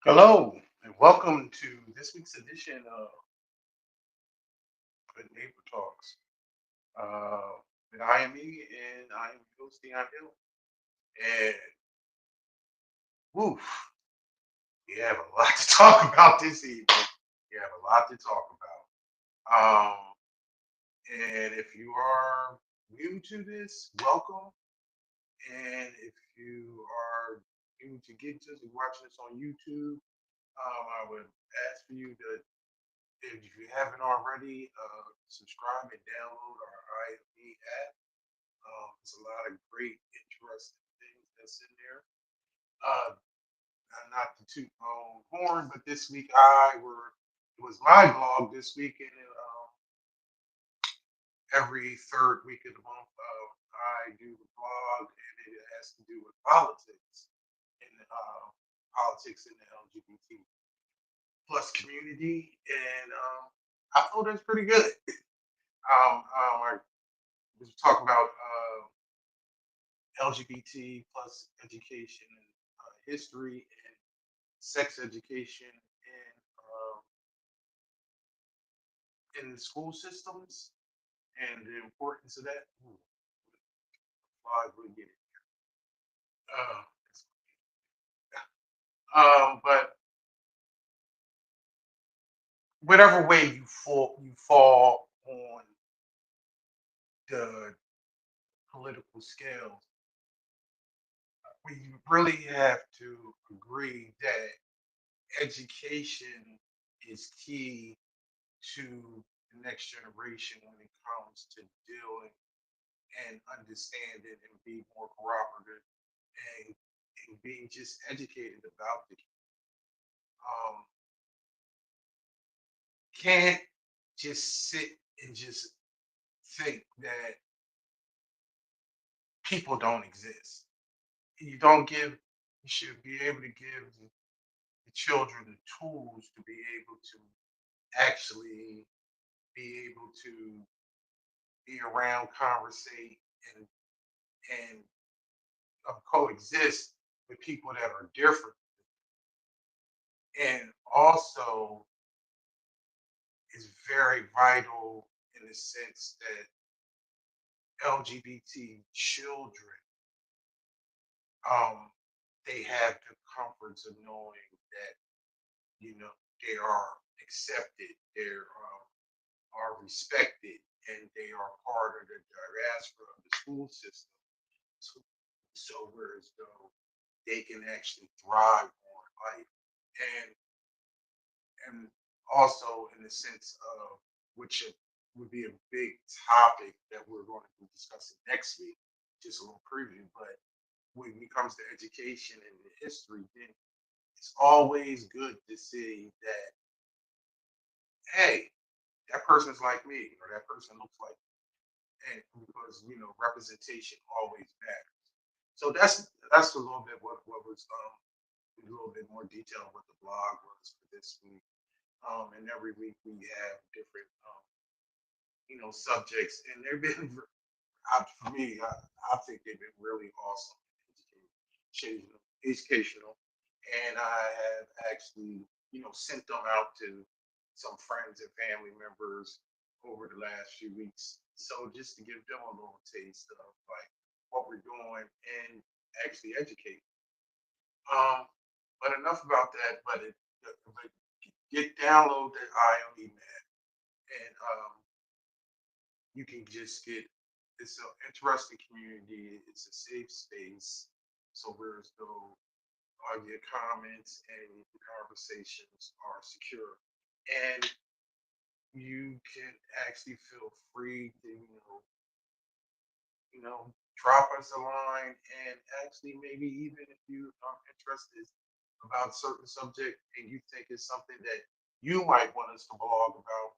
Hello, and welcome to this week's edition of Good Neighbor Talks. And I am me, and I am your host, Dion Hill. And woof, we have a lot to talk about this evening. We have a lot to talk about. And if you are new to this, welcome. And if you are new to get to this, watching this on YouTube, I would ask for you to, if you haven't already, subscribe and download our IFB app. There's a lot of great, interesting things that's in there. Uh, Not to toot my own horn, but this week it was my blog this week, and every third week of the month, I do the blog, and it has to do with politics and politics in the LGBT plus community, and I thought that's pretty good. I was talking about LGBT plus education and history and sex education in the school systems and the importance of that. Ooh, I would get it. Uh, but whatever way you fall on the political scale, we really have to agree that education is key to the next generation when it comes to dealing and understanding and being more cooperative and, and being just educated about the um can't just sit and just think that people don't exist. You don't give you should be able to give the children the tools to be able to actually be able to be around, conversate, and and coexist with people that are different, and also is very vital in the sense that LGBT children, um, they have the comforts of knowing that they are accepted, are respected, and they are part of the diaspora of the school system. So, so whereas though they can actually thrive on life, and and also in the sense of which it would be a big topic that we're going to be discussing next week, just a little preview. But when it comes to education and the history, then it's always good to see that, hey, that person's like me or that person looks like me. And because representation always matters. So that's a little bit what was a little bit more detail what the blog was for this week. And every week we have different subjects, and they've been for me. I think they've been really awesome, educational, and I have actually sent them out to some friends and family members over the last few weeks. So just to give them a little taste of like what we're doing and actually educate. Um, but enough about that. But get download the IME man, and you can just get. It's an interesting community. It's a safe space. So whereas though all your comments and your conversations are secure, and you can actually feel free to drop us a line, and actually maybe even if you are interested about certain subject and you think it's something that you might want us to blog about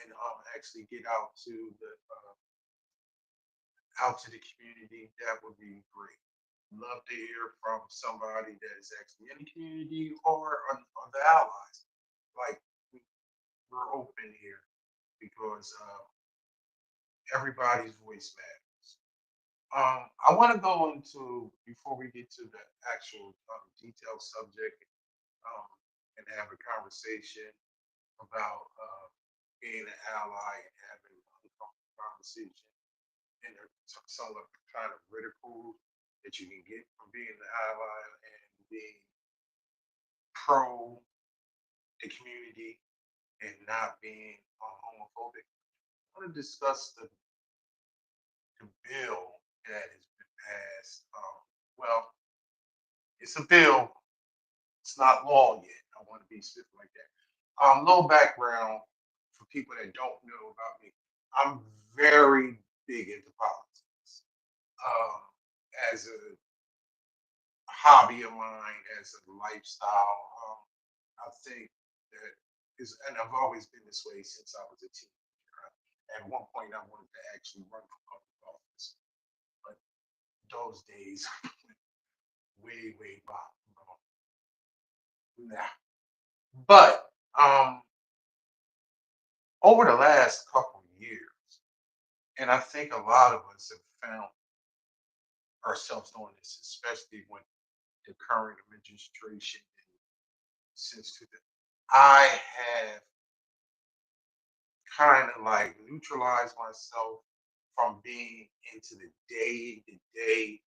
and actually get out to the community, that would be great. Love to hear from somebody that is actually in the community or on the allies. Like we're open here because everybody's voice matters. I want to go into before we get to the actual detailed subject um, and have a conversation about being an ally and having an uncomfortable conversation. And there's some of the kind of ridicule that you can get from being an ally and being pro the community and not being homophobic. I want to discuss the bill that has been passed. Well, it's a bill. It's not law yet. I want to be specific like that. Little background for people that don't know about me. I'm very big into politics. Um, as a hobby of mine, as a lifestyle, I think that is, and I've always been this way since I was a teenager. At one point, I wanted to actually run for public office, but those days way, way back. Nah. But over the last couple of years, and I think a lot of us have found ourselves doing this, especially with the current administration and since 2000, I have kind of like neutralized myself from being into the day to day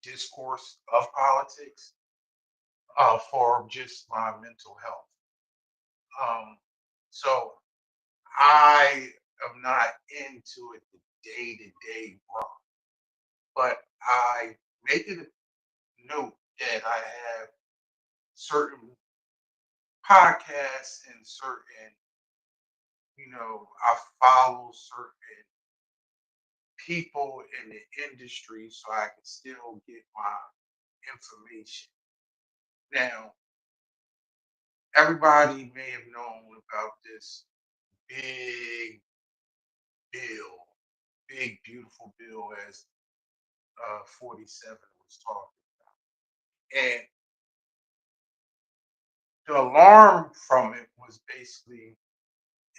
discourse of politics for just my mental health. Um, so I am not into it the day to day grind, but I make it a note that I have certain podcasts and certain, I follow certain people in the industry so I can still get my information. Now, everybody may have known about this big bill, big, beautiful bill, as 47 was talking. And the alarm from it was basically,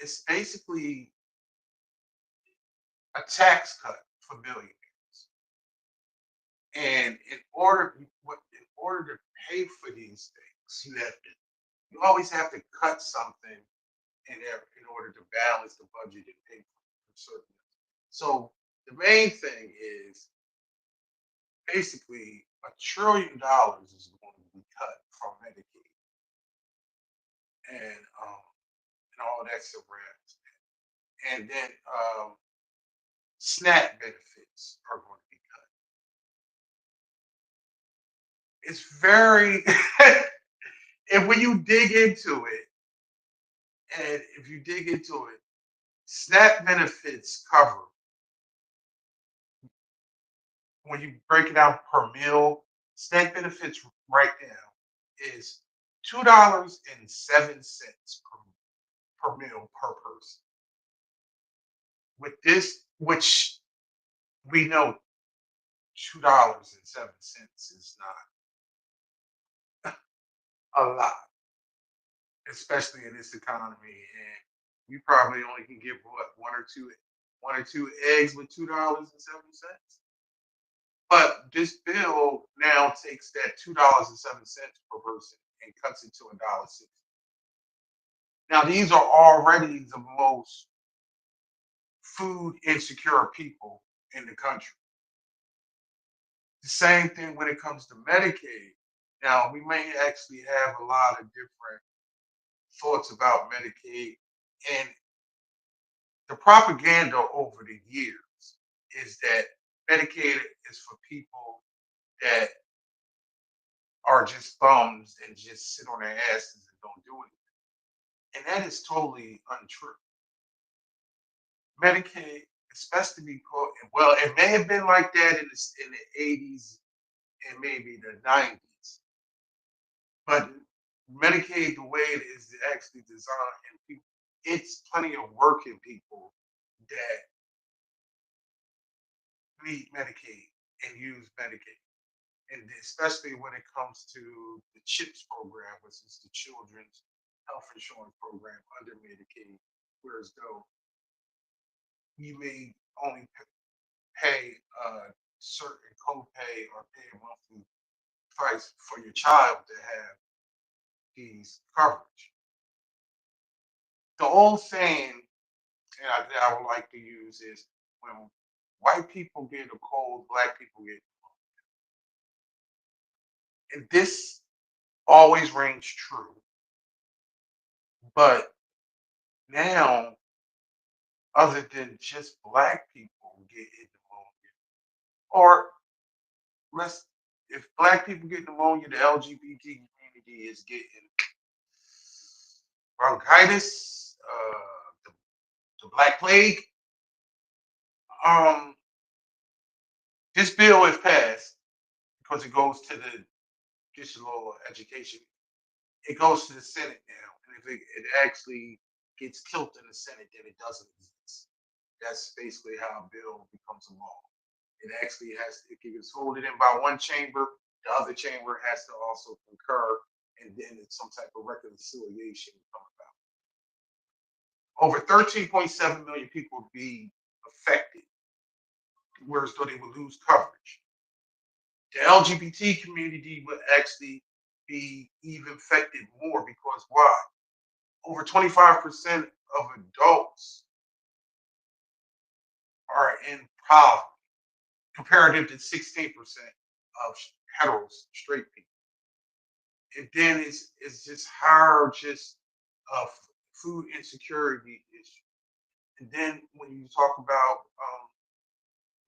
it's basically a tax cut for billionaires. And in order to pay for these things, you always have to cut something in order to balance the budget and pay for certain. So the main thing is basically $1 trillion is going to be cut from Medicaid and all that surrounds that. And then SNAP benefits are going to be cut. It's very and when you dig into it, and if you dig into it, SNAP benefits cover, when you break it down per meal, SNAP benefits right now is $2.07 per meal per person. With this, which we know $2.07 is not a lot, especially in this economy. And you probably only can get what one or two eggs with $2.07. But this bill now takes that $2.07 per person and cuts it to $1.60. Now these are already the most food insecure people in the country. The same thing when it comes to Medicaid. Now we may actually have a lot of different thoughts about Medicaid, and the propaganda over the years is that Medicaid is for people that are just bums and just sit on their asses and don't do anything. And that is totally untrue. Medicaid, especially because, well, it may have been like that in the 80s and maybe the 90s, but Medicaid, the way it is actually designed, and people, it's plenty of working people that need Medicaid and use Medicaid. And especially when it comes to the CHIPS program, which is the Children's Health Insurance Program under Medicaid, whereas though you may only pay a certain copay or pay a monthly price for your child to have these coverage. The old saying that I would like to use is when white people get a cold, black people get, and this always rings true. But now, other than just black people getting pneumonia, or let's if black people get pneumonia, the LGBT community is getting bronchitis, the black plague. Um, this bill is passed because it goes to the just a little education. It goes to the Senate now, and if it actually gets killed in the Senate, then it doesn't exist. That's basically how a bill becomes a law. It actually has it gets voted in by one chamber, the other chamber has to also concur, and then it's some type of reconciliation come about. Over 13.7 million people would be affected, whereas though they would lose coverage. The LGBT community would actually be even affected more because why? Over 25% of adults are in poverty, comparative to 16% of heteros, straight people. And then it's just higher, just uh, food insecurity issue. And then when you talk about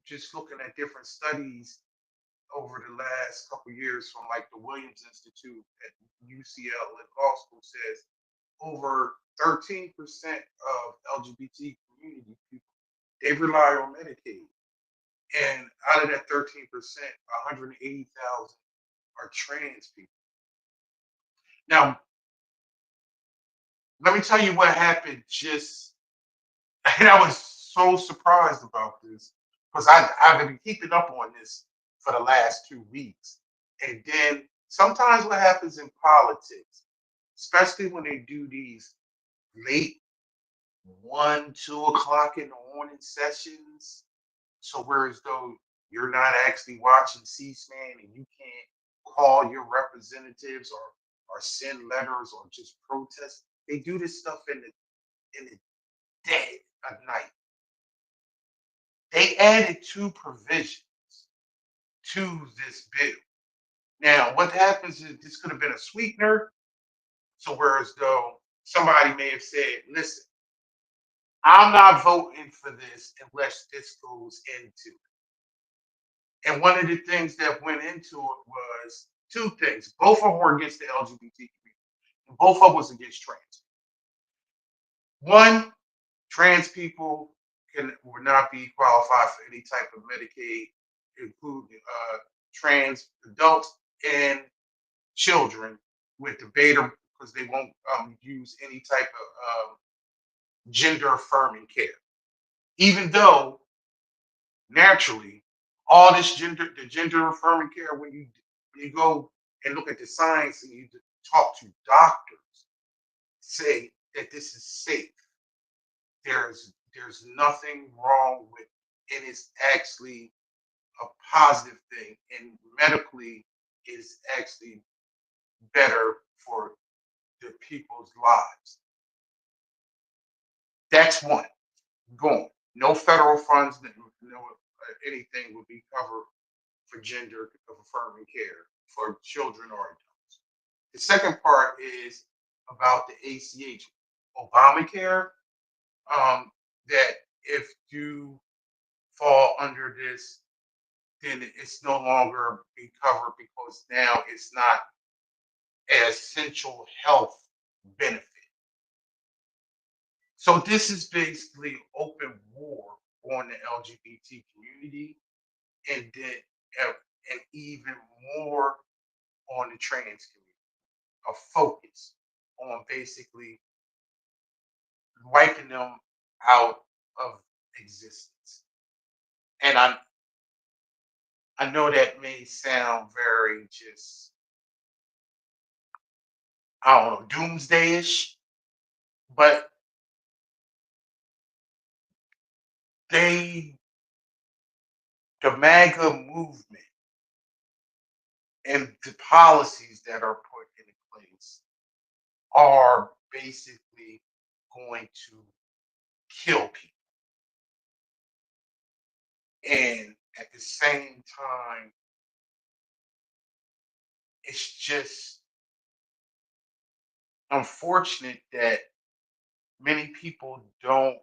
just looking at different studies over the last couple of years from like the Williams Institute at UCL and law school says over 13% of LGBT community people they rely on Medicaid. And out of that 13%, 180,000 are trans people. Now, let me tell you what happened just, and I was so surprised about this because I've been keeping up on this for the last 2 weeks. And then sometimes what happens in politics, especially when they do these late 1, 2 o'clock in the morning sessions, so whereas though you're not actually watching C-SPAN and you can't call your representatives or send letters or just protest, they do this stuff in the dead of night. They added 2 provisions to this bill. Now, what happens is this could have been a sweetener. So whereas though somebody may have said, listen, I'm not voting for this unless this goes into it. And one of the things that went into it was 2 things. Both of them were against the LGBT community. And both of them was against trans. One, trans people would not be qualified for any type of Medicaid, including trans adults and children with the beta because they won't use any type of gender affirming care. Even though naturally, all this the gender affirming care, when you go and look at the science and you talk to doctors, say that this is safe. There's nothing wrong with it. Is actually a positive thing, and medically is actually better for the people's lives. That's one. Going. No federal funds, no anything will be covered for gender affirming care for children or adults. The second part is about the ACH, Obamacare. That if you fall under this, then it's no longer be covered because now it's not an essential health benefit. So this is basically open war on the LGBT community, and then and even more on the trans community. A focus on basically wiping them out of existence. And I know that may sound very just I don't know doomsdayish, but they the MAGA movement and the policies that are put into place are basically going to kill people. And at the same time, it's just unfortunate that many people don't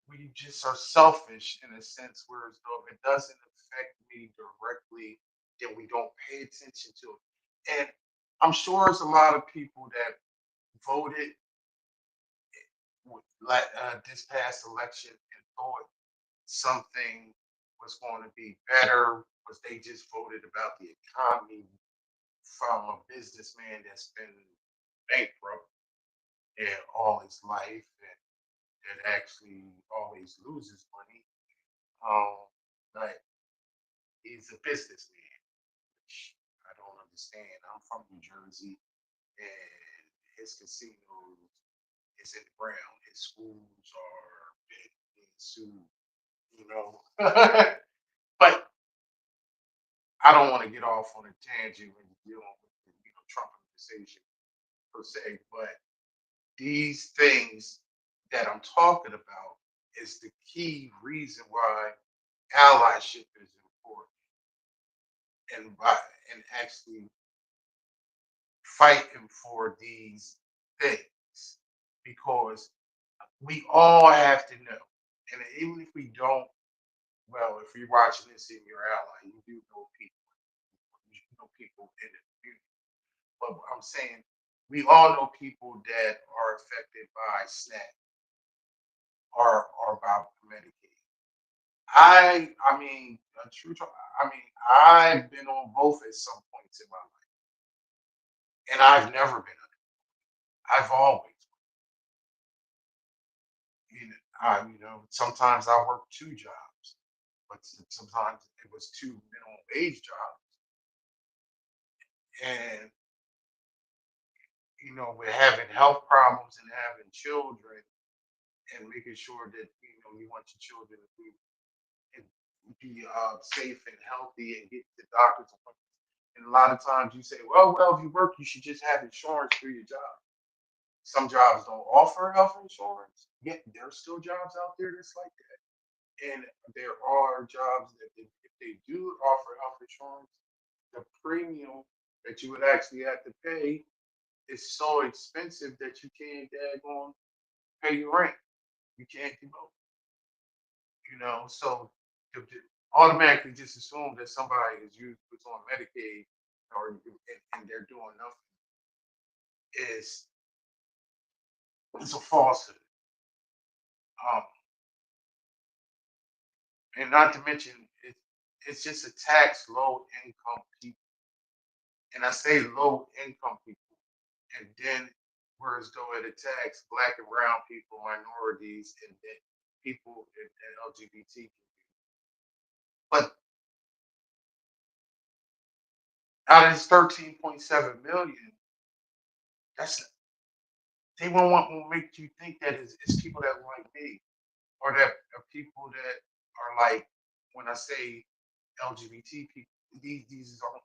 we just are selfish in a sense where as though if it doesn't affect me directly, then we don't pay attention to it. And I'm sure there's a lot of people that voted like this past election and thought something was going to be better because they just voted about the economy from a businessman that's been bankrupt and all his life and that actually always loses money. But he's a businessman, which I don't understand. I'm from New Jersey, and his casino is in the ground. His schools are being sued, you know. But I don't want to get off on a tangent when you're dealing with the Trump conversation per se, but these things that I'm talking about is the key reason why allyship is important and by and actually fighting for these things because we all have to know. And even if we don't, well, if you're watching this in your ally, you do know people. You know people in the community. But I'm saying we all know people that are affected by SNAP or by Medicaid. I mean, true talk, I mean, I've been on both at some points in my life, and I've never been. I've always, sometimes I worked two jobs, but sometimes it was two minimum wage jobs, and with having health problems and having children and making sure that you want your children to be safe and healthy and get to doctors appointments. And a lot of times you say, well, if you work, you should just have insurance through your job. Some jobs don't offer health insurance, yet there's still jobs out there that's like that. And there are jobs that if they do offer health insurance, the premium that you would actually have to pay is so expensive that you can't daggone pay your rent. You can't do both. So automatically just assume that somebody is used who's on Medicaid and they're doing nothing is it's a falsehood. Um, and not to mention it's just a tax low income people. And I say low income people. And then whereas though it attacks black and brown people, minorities, and then people and LGBT. But out of this 13.7 million, that's they won't want to make you think that it's people that like me or that are people that are like when I say LGBT people, these are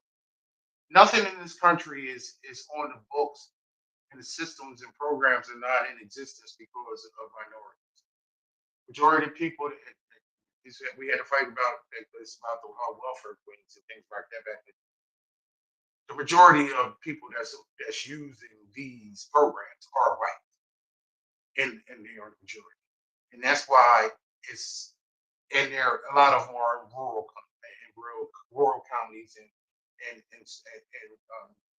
nothing in this country is on the books and the systems and programs are not in existence because of minorities. Majority of people we had to fight about it's about the welfare queens and things like that back then. The majority of people that's using these programs are white and they are the majority. And that's why it's and there a lot of them are in rural counties and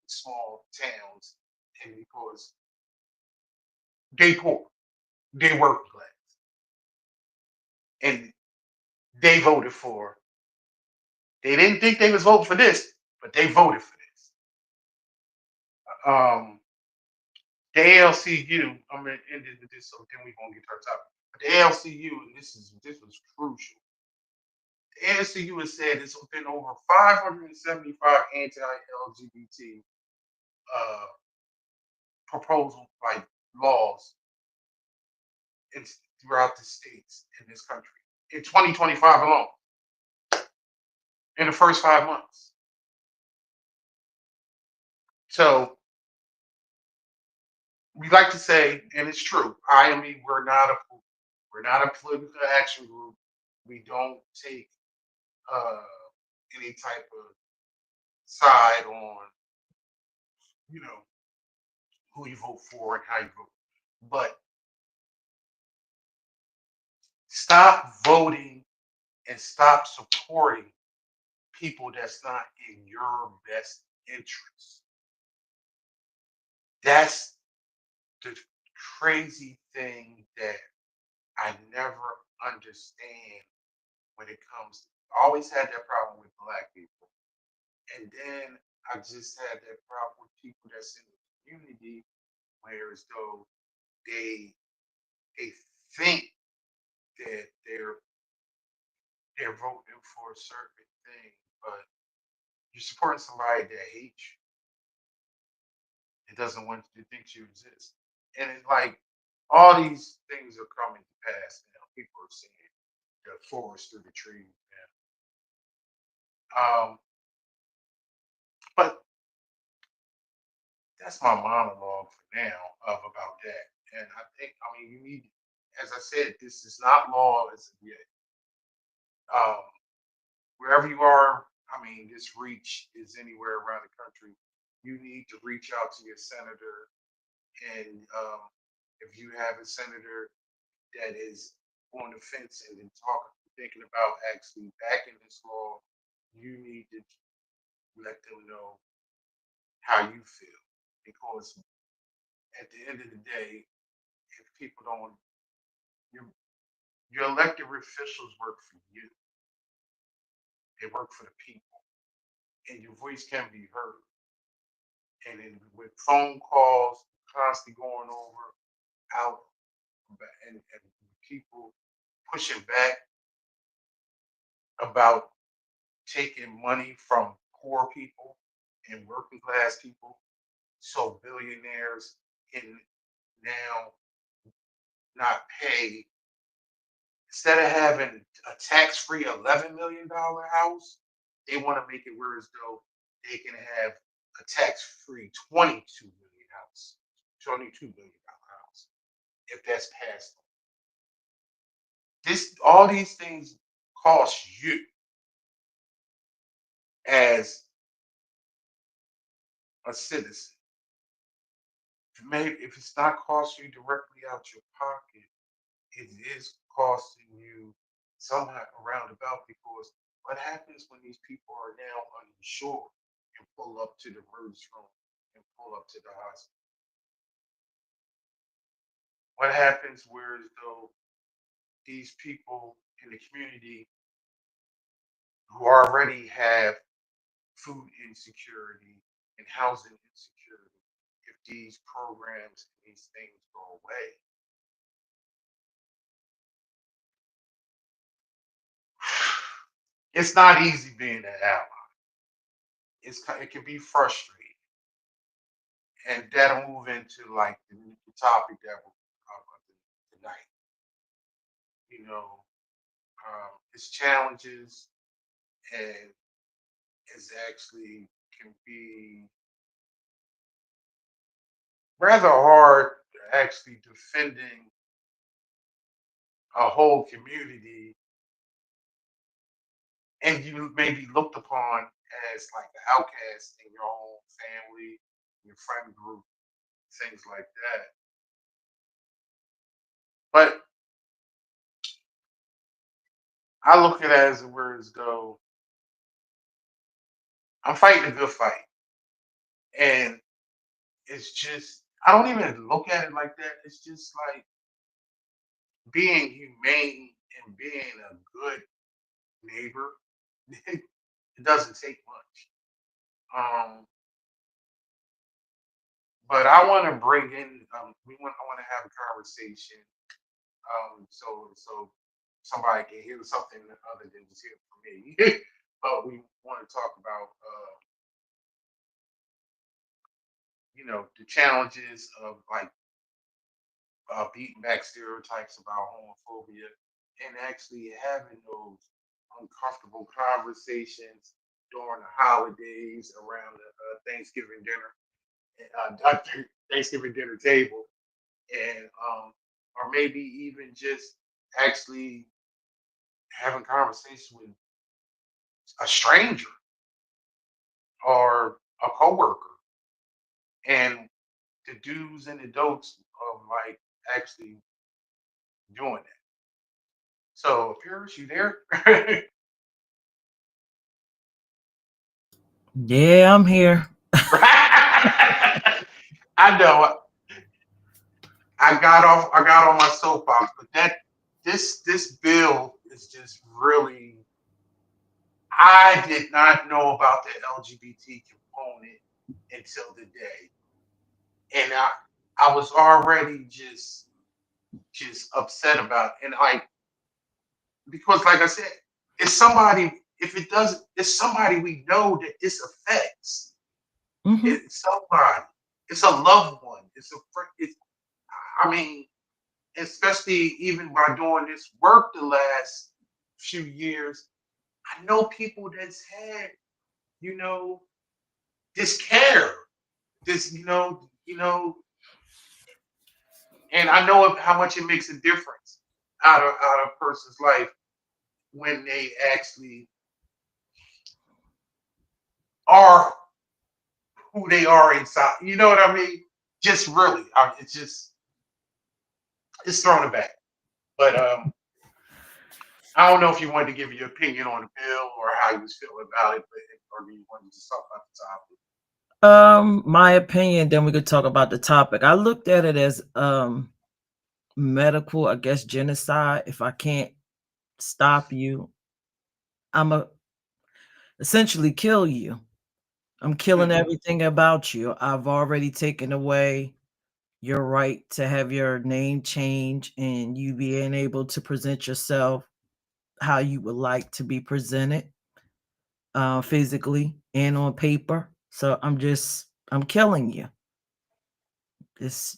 small towns, and because they poor, they working class, and they voted for. They didn't think they was voting for this, but they voted for this. Um, the ALCU. I'm gonna end it with this, so then we're gonna get to our topic. But the ALCU, and this was crucial. The ALCU has said it's been over 575 anti-LGBT uh, proposal like laws in, throughout the states in this country in 2025 alone in the first 5 months. So We like to say, and it's true. IME, we're not a political action group. We don't take uh, any type of side on you know who you vote for and how you vote. But stop voting and stop supporting people that's not in your best interest. That's the crazy thing that I never understand when it comes to. I always had that problem with black people. And then I just had that problem with people that's in the community where as though they they think that they're voting for a certain thing, but you're supporting somebody that hates you. It doesn't want you to think you exist. And it's like all these things are coming to pass now. People are seeing the forest through the trees now. But that's my monologue for now of about that. And I think, I mean, you need, as I said, this is not law as of yet. Um, Wherever you are, I mean, this reach is anywhere around the country. You need to reach out to your senator, and if you have a senator that is on the fence and thinking about actually backing this law, you need to let them know how you feel, because at the end of the day, if people don't, your your elected officials work for you. They work for the people, and your voice can be heard. And then with phone calls constantly going over out and people pushing back about taking money from poor people and working class people, so billionaires can now not pay. Instead of having a tax-free $11 million house, they want to make it where as though they can have a tax-free 22 million house, $22 million house, if that's passed. This all these things cost you as a citizen. Maybe if it's not costing you directly out your pocket, it is costing you somehow around about, because what happens when these people are now uninsured and pull up to the emergency room and pull up to the hospital? What happens where as though these people in the community who already have food insecurity and housing insecurity, if these programs and these things go away? It's not easy being an ally. It can be frustrating, and that'll move into like the topic that we'll talk about tonight. You know, its challenges, and is actually can be rather hard actually defending a whole community, and you may be looked upon as like the outcast in your own family, your friend group, things like that. But I look at it as where as though I'm fighting a good fight. And it's just, I don't even look at it like that. It's just like being humane and being a good neighbor. It doesn't take much. Um, but I want to bring in, I want to have a conversation, so somebody can hear something other than just hear from me. But we want to talk about, the challenges of like beating back stereotypes about homophobia and actually having those uncomfortable conversations during the holidays around the Thanksgiving dinner. at the Thanksgiving dinner table, and or maybe even just actually having conversation with a stranger or a coworker, and the do's and the don'ts of like actually doing that. So, Paris, you there? Yeah, I'm here. I know. I got on my soapbox, but this bill is just really. I did not know about the LGBT component until the day, and I was already just upset about it. And like, because like I said, it's somebody. If it doesn't, it's somebody we know that this affects. Hmm. It's somebody. It's a loved one. It's a friend. I mean, especially even by doing this work the last few years, I know people that's had, you know, this care, this, and I know how much it makes a difference out of a person's life when they actually are who they are inside. You know what I mean? Just really, it's thrown it back. But I don't know if you wanted to give your opinion on the bill or how you was feeling about it, or do you want to just talk about the topic? My opinion, then we could talk about the topic. I looked at it as medical, I guess genocide. If I can't stop you, I'm a essentially kill you. I'm killing Hmm. everything about you. I've already taken away your right to have your name change and you being able to present yourself how you would like to be presented, physically and on paper. So I'm killing you. It's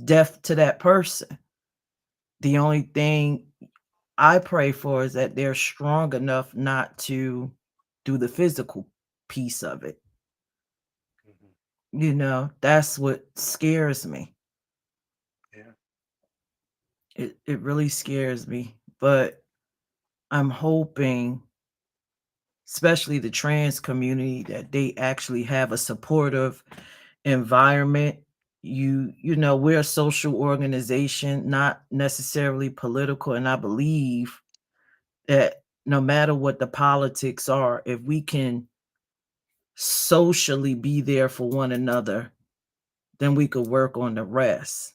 death to that person. The only thing I pray for is that they're strong enough not to do the physical piece of it. Hmm. That's what scares me. Yeah. It really scares me. But I'm hoping, especially the trans community, that they actually have a supportive environment. We're a social organization, not necessarily political, and I believe that no matter what the politics are, if we can socially be there for one another, then we could work on the rest.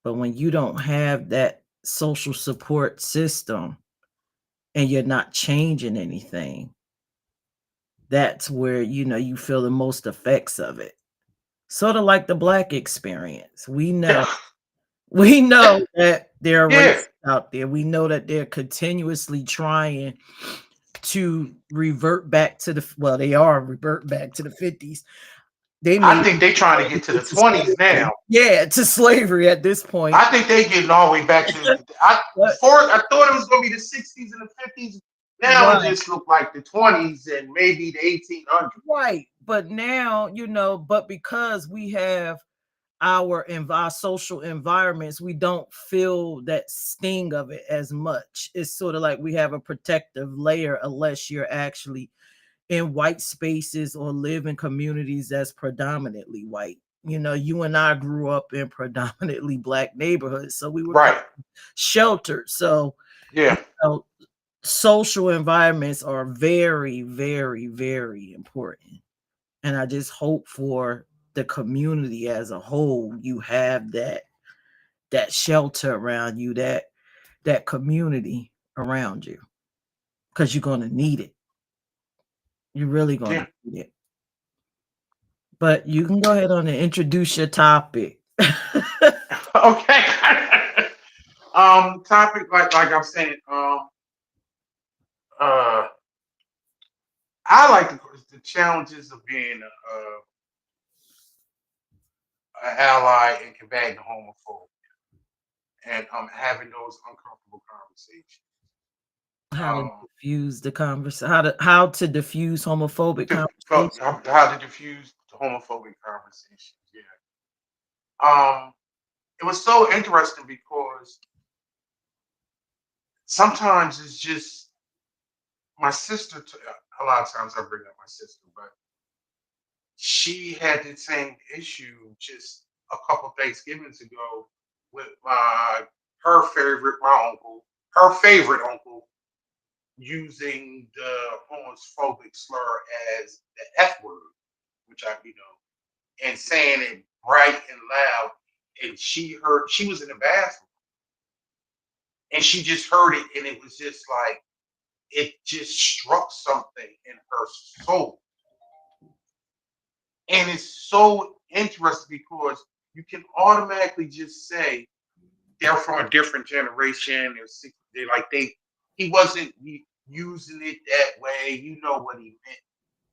But when you don't have that social support system and you're not changing anything, that's where you feel the most effects of it. Sort of like the black experience. We know that there are Yeah. racists out there. We know that they're continuously trying to revert back to they are revert back to the 50s. They I may think they trying to get to the 20s now. yeah, to slavery at this point. I think they getting all the way back to. But Before I thought it was gonna be the 60s and the 50s. Now it right, just looked like the 20s and maybe the 1800s. right. But now, but because we have our social environments, we don't feel that sting of it as much. It's sort of like we have a protective layer unless you're actually in white spaces or live in communities that's predominantly white. You and I grew up in predominantly black neighborhoods, so we were kind Right. of sheltered. So, you Yeah. know, social environments are very, very, very important. And I just hope for the community as a whole, you have that shelter around you, that community around you, because you're gonna need it. You're really gonna Yeah. need it. But you can go ahead on and introduce your topic. Okay. Topic like I'm saying. Uh, I like the challenges of being a ally and combating homophobia and having those uncomfortable conversations. How to Um, diffuse the conversation, how to diffuse homophobic conversation. how to diffuse the homophobic conversations. Um, it was so interesting because sometimes it's just my sister. A lot of times I bring up my sister, but she had the same issue just a couple Thanksgivings ago with her favorite uncle, using the homophobic slur as the F word, which and saying it bright and loud. And she was in the bathroom and she just heard it, and it was just like, it just struck something in her soul. And it's so interesting because you can automatically just say they're from a different generation. They're like he wasn't using it that way. You know what he meant,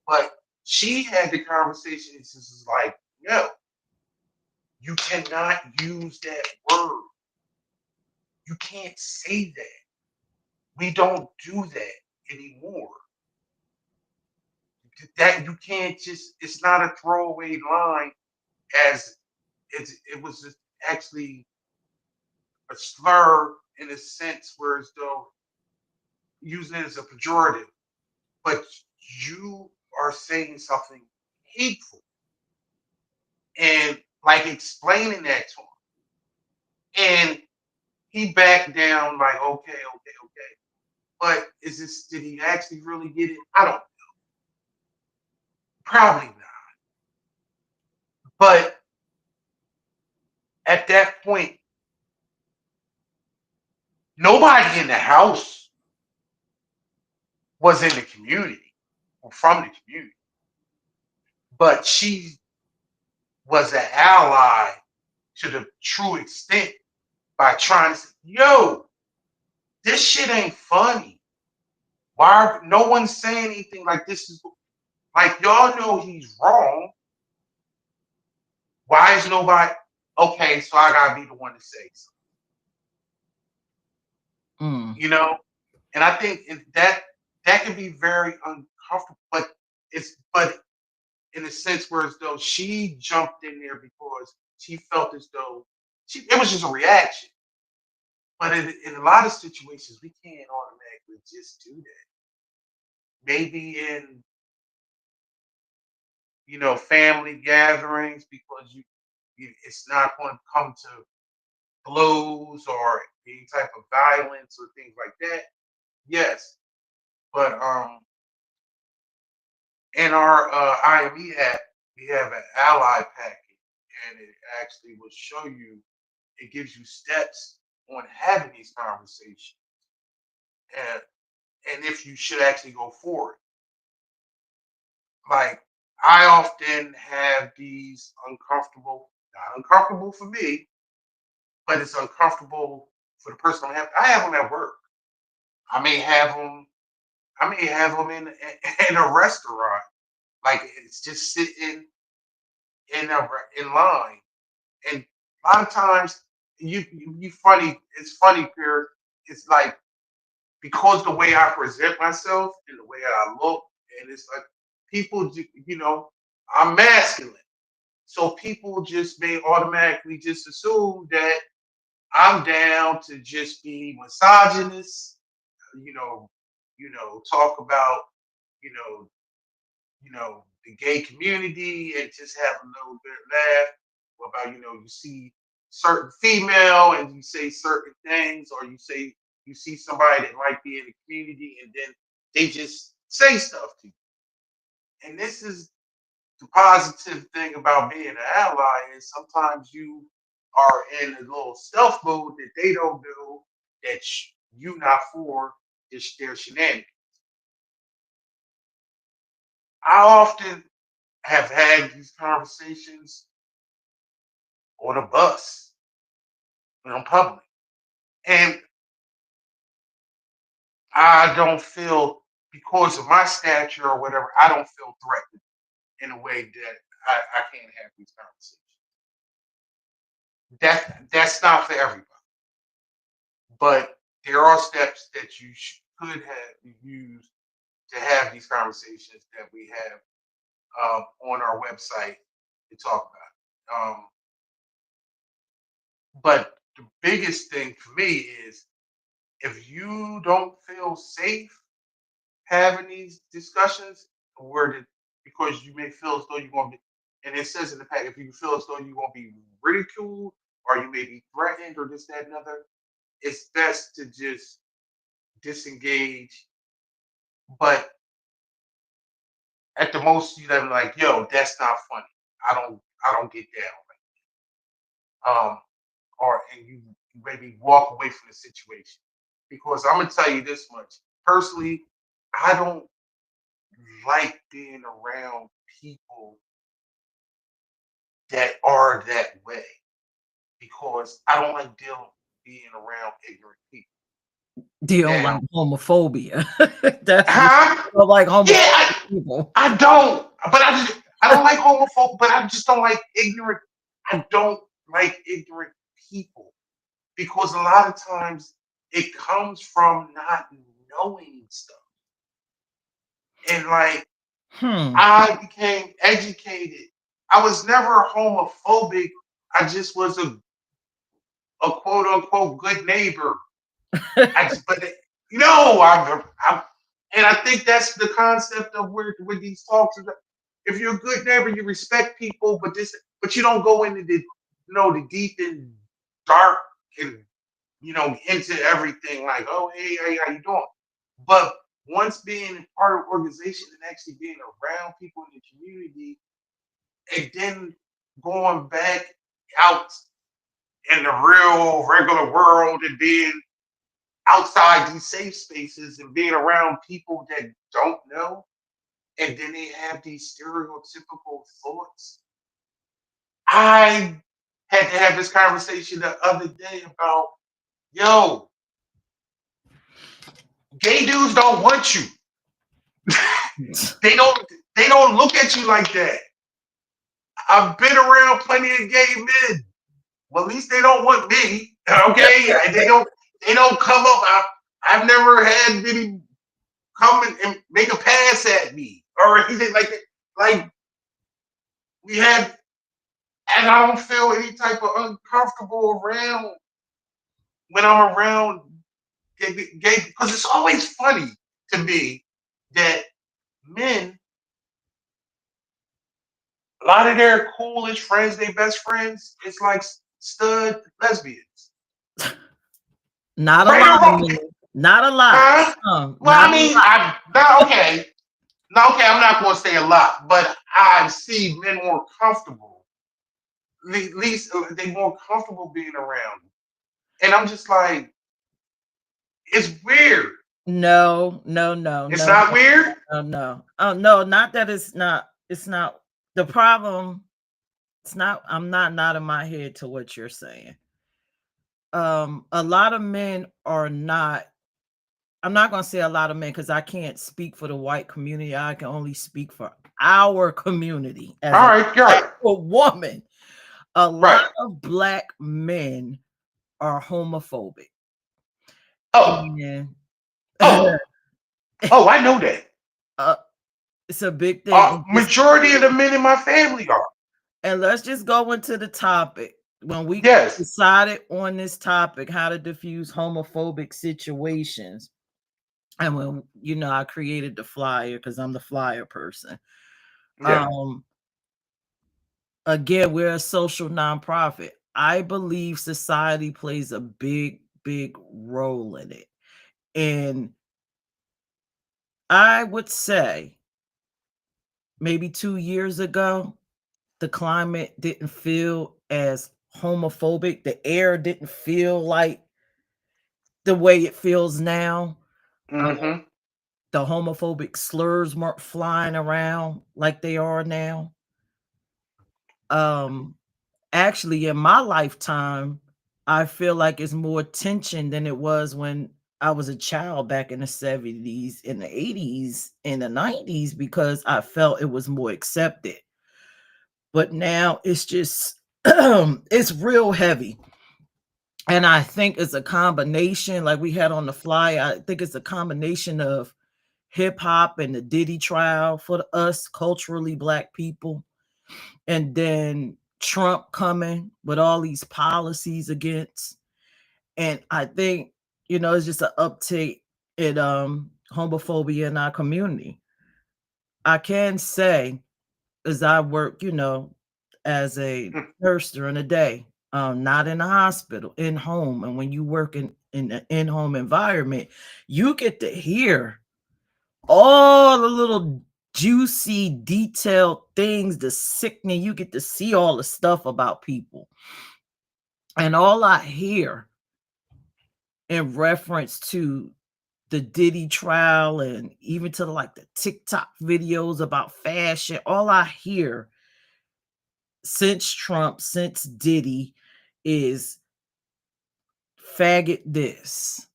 but she had the conversation. It's just like, no, you cannot use that word. You can't say that. We don't do that anymore. That you can't just. It's not a throwaway line. As it was just actually a slur in a sense, whereas though using it as a pejorative, but you are saying something hateful and like explaining that to him. And he backed down like, okay, okay, okay. But did he actually really get it? I don't, probably not. But at that point, nobody in the house was in the community or from the community, but she was an ally to the true extent by trying to say, yo, this shit ain't funny. No one's saying anything like this is like, y'all know he's wrong. Why is nobody okay? So I gotta be the one to say something, Mm. you know? And I think that can be very uncomfortable, but but in a sense where as though she jumped in there because she felt as though it was just a reaction. But in a lot of situations, we can't automatically just do that. Maybe in family gatherings because it's not going to come to blows or any type of violence or things like that. Yes, but in our IME app, we have an ally packet, and it actually will show you. It gives you steps on having these conversations, and if you should actually go forward. Like, I often have these not uncomfortable for me, but it's uncomfortable for the person I have them at work. I may have them. I may have them in a restaurant. Like, it's just sitting in line, and a lot of times you funny. It's funny, Pierre. It's like because the way I present myself and the way I look, and it's like people, I'm masculine. So people just may automatically just assume that I'm down to just be misogynist, you know, talk about, you know, the gay community and just have a little bit laugh about, you see certain female and you say certain things, or you see somebody that might be in the community and then they just say stuff to you. And this is the positive thing about being an ally is sometimes you are in a little stealth mode that they don't know that you not for their shenanigans. I often have had these conversations on a bus when I'm public, and I don't feel because of my stature or whatever. I don't feel threatened in a way that I can't have these conversations. That's not for everybody. But there are steps that you could have used to have these conversations that we have on our website to talk about. But the biggest thing for me is if you don't feel safe having these discussions, where the, because you may feel as though you're going to be, and it says in the pack, if you feel as though you're going to be ridiculed or you may be threatened or this, that, and other, it's best to just disengage. But at the most, you let them like, yo, that's not funny. I don't get down. Or and you maybe walk away from the situation. Because I'm gonna tell you this much. Personally, I don't like being around people that are that way because I don't like dealing being around ignorant people. They don't like Now, homophobia. That's what huh? they don't like Yeah, homophobic people. I don't. But I don't like homophobic, but I just don't like ignorant. I don't like ignorant people because a lot of times it comes from not knowing stuff. And like Hmm. I became educated. I was never homophobic. I just was a quote unquote good neighbor. I just, but no, I'm, and I think that's the concept of where these talks are. If you're a good neighbor, you respect people, but you don't go into the, the deep and dark and into everything like, oh, hey, how you doing? But once being part of the organization and actually being around people in the community, and then going back out in the real regular world and being outside these safe spaces and being around people that don't know, and then they have these stereotypical thoughts. I had to have this conversation the other day about, yo, gay dudes don't want you. They don't they don't look at you like that. I've been around plenty of gay men. Well, at least they don't want me. Okay. They don't come up. I've never had any come and make a pass at me or anything like that. Like we had, and I don't feel any type of uncomfortable around when I'm around gay because it's always funny to me that men, a lot of their coolest friends, their best friends, it's like stud lesbians. Not a Right lot or of wrong? men. Not a lot. Huh? Well, Not I a mean, lot. I not okay. Now, okay, I'm not going to say a lot, but I see men more comfortable. At least they more comfortable being around. And I'm just like, it's weird. No, no, no, It's no, not weird. no, no. Oh no, not that it's not the problem. It's not I'm not nodding my head to what you're saying. A lot of men are not I'm not gonna say a lot of men because I can't speak for the white community. I can only speak for our community as All a right, you're black right. woman. A lot Right. of black men are homophobic. Oh, And oh, oh, I know that. uh, it's a big thing. And just Majority of the men in my family are. and let's just go into the topic. When we Yes. decided on this topic, how to diffuse homophobic situations, and when I created the flyer because I'm the flyer person. Yeah. Um, Again, we're a social nonprofit. I believe society plays a big, big role in it. And I would say maybe 2 years ago, the climate didn't feel as homophobic. The air didn't feel like the way it feels now. Uh, Mm-hmm. the homophobic slurs weren't flying around like they are now. Um, Actually, in my lifetime, I feel like it's more tension than it was when I was a child back in the 70s, in the 80s, in the 90s, because I felt it was more accepted. But now it's just it's real heavy. And I think it's a combination, like we had on the fly. I think it's a combination of hip hop and the Diddy trial for us culturally black people. And then Trump coming with all these policies against. And I think, it's just an uptake in homophobia in our community. I can say, as I work, as a nurse during the day, not in the hospital, in home. And when you work in an in-home environment, you get to hear all the little juicy, detailed things, the sickening. You get to see all the stuff about people. And all I hear in reference to the Diddy trial and even to like the TikTok videos about fashion, all I hear since Trump, since Diddy is faggot this.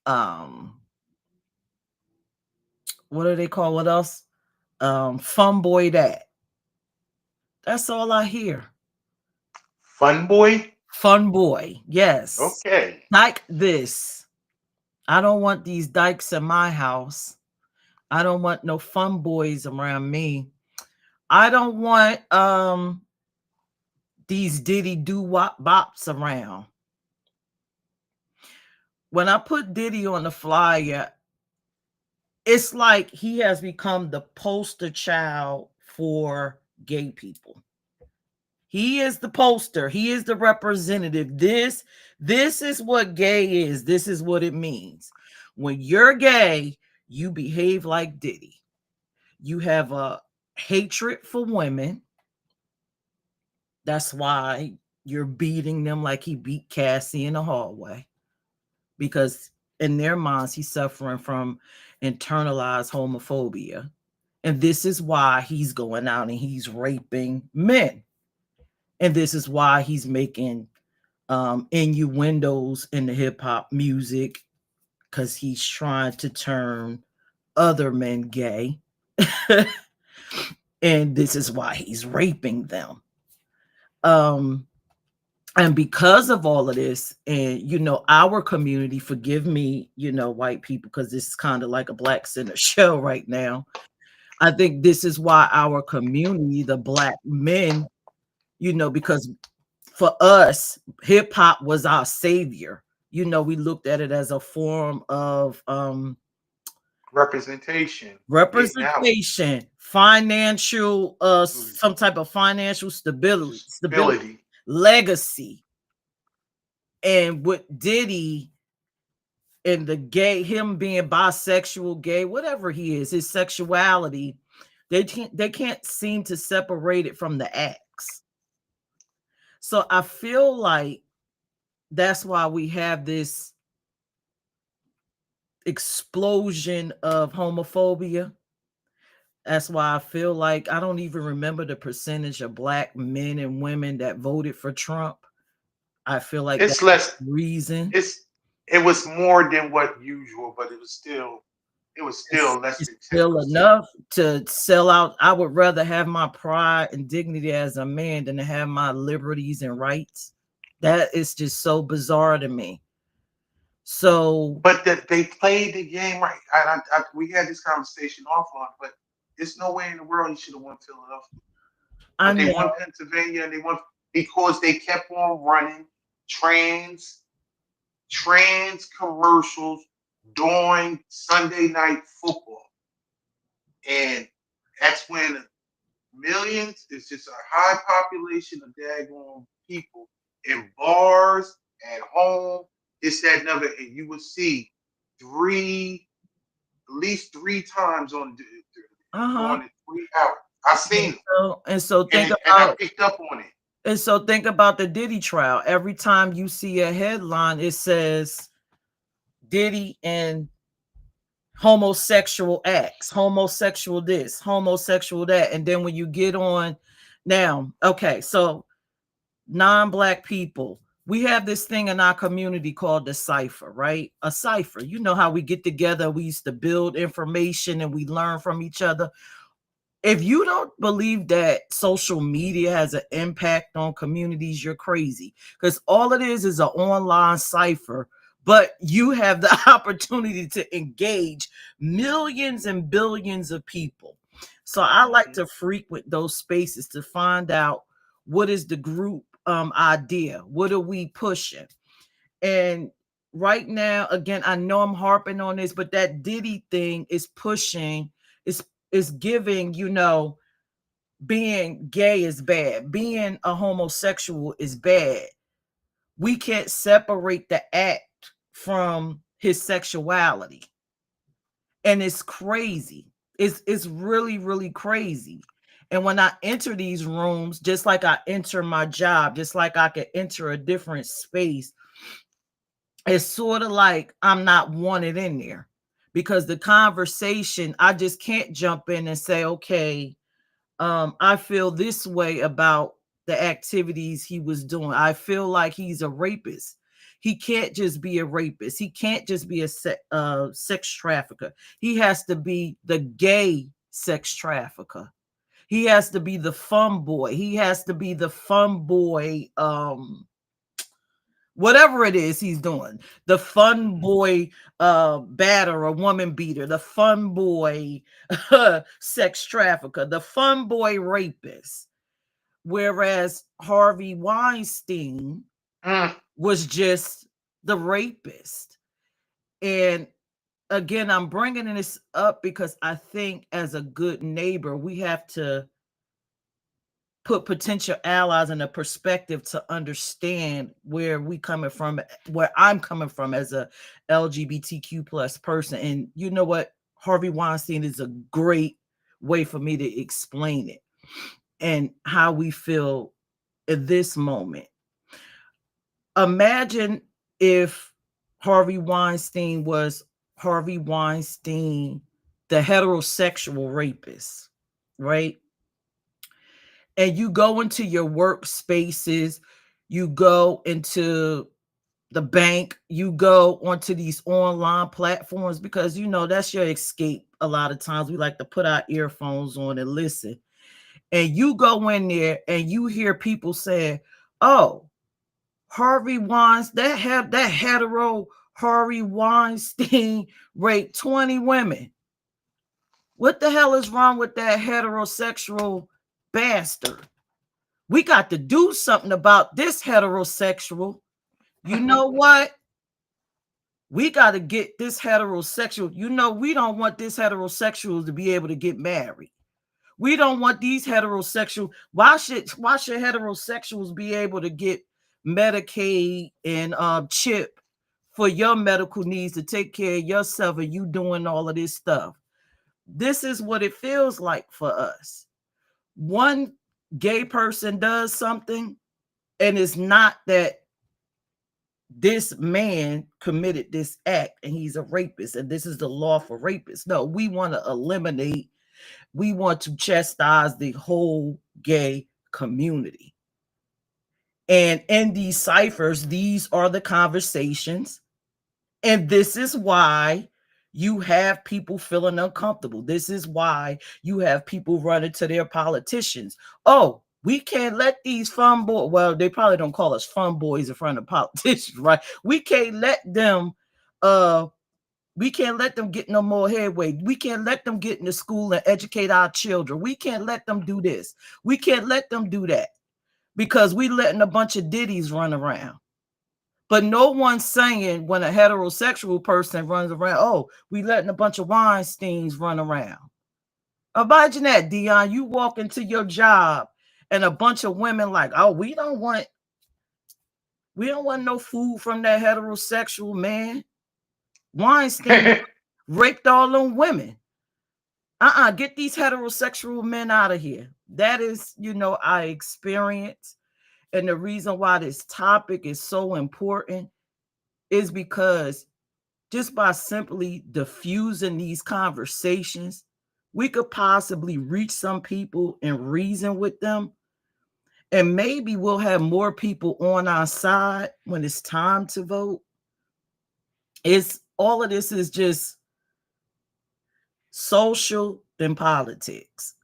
What do they call what else? Fun boy that. That's all I hear. Fun boy. Fun boy, yes. Okay. Like this. I don't want these dykes in my house. I don't want no fun boys around me. I don't want these Diddy doo wop bops around. When I put Diddy on the flyer, it's like he has become the poster child for gay people. He is the poster. He is the representative. This is what gay is. This is what it means. When you're gay, you behave like Diddy. You have a hatred for women. That's why you're beating them like he beat Cassie in the hallway. Because in their minds, he's suffering from internalized homophobia. And this is why he's going out and he's raping men. And this is why he's making innuendos in the hip hop music, because he's trying to turn other men gay. And this is why he's raping them. And because of all of this, and our community, forgive me, white people, because this is kind of like a Black Center show right now. I think this is why our community, the Black men, because for us, hip hop was our savior. We looked at it as a form of Representation. Getting out. representation, financial, some type of financial stability, Ability. legacy. And with Diddy and the gay, him being bisexual, gay, whatever he is, his sexuality, they can't seem to separate it from the acts. So I feel like that's why we have this explosion of homophobia. That's why I feel like I don't even remember the percentage of Black men and women that voted for Trump. I feel like that's It's less. the reason. It was more than what usual, but it was still less It's than still 10%. enough to sell out. I would rather have my pride and dignity as a man than to have my liberties and rights. That is just so bizarre to me. So But that they played the game right. We had this conversation offline, but there's no way in the world he should have won Philadelphia. I But they know. won Pennsylvania and they won because they kept on running trans commercials during Sunday night football. And that's when millions, it's just a high population of daggone people in bars, at home, this, that, and other. And you would see at least three times Uh-huh. during the 3 hours. I seen them. And so think And I about picked up on it. the Diddy trial. Every time you see a headline, it says Diddy and homosexual acts, homosexual this, homosexual that. And then when you get on now, okay, so non-Black people, we have this thing in our community called the cipher, right? A cipher. You know how we get together, we used to build information and we learn from each other. If you don't believe that social media has an impact on communities, you're crazy. Because all it is an online cipher, but you have the opportunity to engage millions and billions of people. So I like Mhm. to frequent those spaces to find out What is the group idea? What are we pushing? And right now, again, I know I'm harping on this, but that Diddy thing is pushing, is giving, being gay is bad, being a homosexual is bad. We can't separate the act from his sexuality. And it's crazy. It's really, really crazy. And when I enter these rooms, just like I enter my job, just like I could enter a different space, it's sort of like I'm not wanted in there, because the conversation, I just can't jump in and say, okay, I feel this way about the activities he was doing. I feel like he's a rapist. He can't just be a rapist. He can't just be a sex trafficker. He has to be the gay sex trafficker. He has to be the fun boy. He has to be the fun boy. Whatever it is he's doing, the fun boy batter, a woman beater, the fun boy sex trafficker, the fun boy rapist. Whereas Harvey Weinstein Mm. was just the rapist. And again, I'm bringing this up because I think as a good neighbor, we have to put potential allies in a perspective to understand where we coming from, where I'm coming from as a LGBTQ plus person. And you know what? Harvey Weinstein is a great way for me to explain it and how we feel at this moment. Imagine if Harvey Weinstein was Harvey Weinstein, the heterosexual rapist, right? And you go into your workspaces, you go into the bank, you go onto these online platforms, because that's your escape. A lot of times we like to put our earphones on and listen. And you go in there and you hear people saying, "Oh, Harvey Weinstein, that hetero Harvey Weinstein raped 20 women. What the hell is wrong with that heterosexual bastard? We got to do something about this heterosexual. You know what? We got to get this heterosexual. We don't want this heterosexual to be able to get married. We don't want these heterosexual. Why should heterosexuals be able to get Medicaid and CHIP for your medical needs to take care of yourself, and you doing all of this stuff? This is what it feels like for us. One gay person does something, and it's not that this man committed this act and he's a rapist and this is the law for rapists. No, we want to eliminate, we want to chastise the whole gay community. And in these ciphers, these are the conversations. And this is why you have people feeling uncomfortable. This is why you have people running to their politicians. Oh, we can't let these fun boys, well, they probably don't call us fun boys in front of politicians, right? We can't let them get no more headway. We can't let them get into school and educate our children. We can't let them do this. We can't let them do that, because we letting a bunch of diddies run around. But no one's saying when a heterosexual person runs around, oh, we letting a bunch of Weinsteins run around. Imagine that, Dion. You walk into your job and a bunch of women like, oh, we don't want no food from that heterosexual man. Weinstein raped all them women. Get these heterosexual men out of here. That is, our experience. And the reason why this topic is so important is because just by simply diffusing these conversations, we could possibly reach some people and reason with them. And maybe we'll have more people on our side when it's time to vote. It's all of this is just social than politics.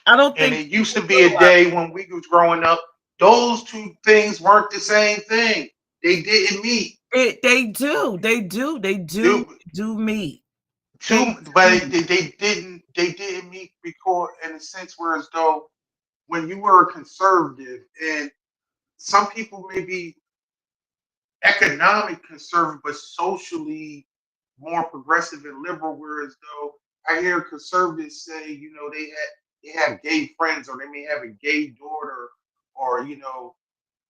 I don't And think it used to people be a realize day when we was growing up, those two things weren't the same thing. They didn't meet. it. They do meet. They Two, but do. they didn't meet because in a sense where as though when you were a conservative, and some people may be economic conservative, but socially more progressive and liberal. Whereas though I hear conservatives say, they have gay friends, or they may have a gay daughter, or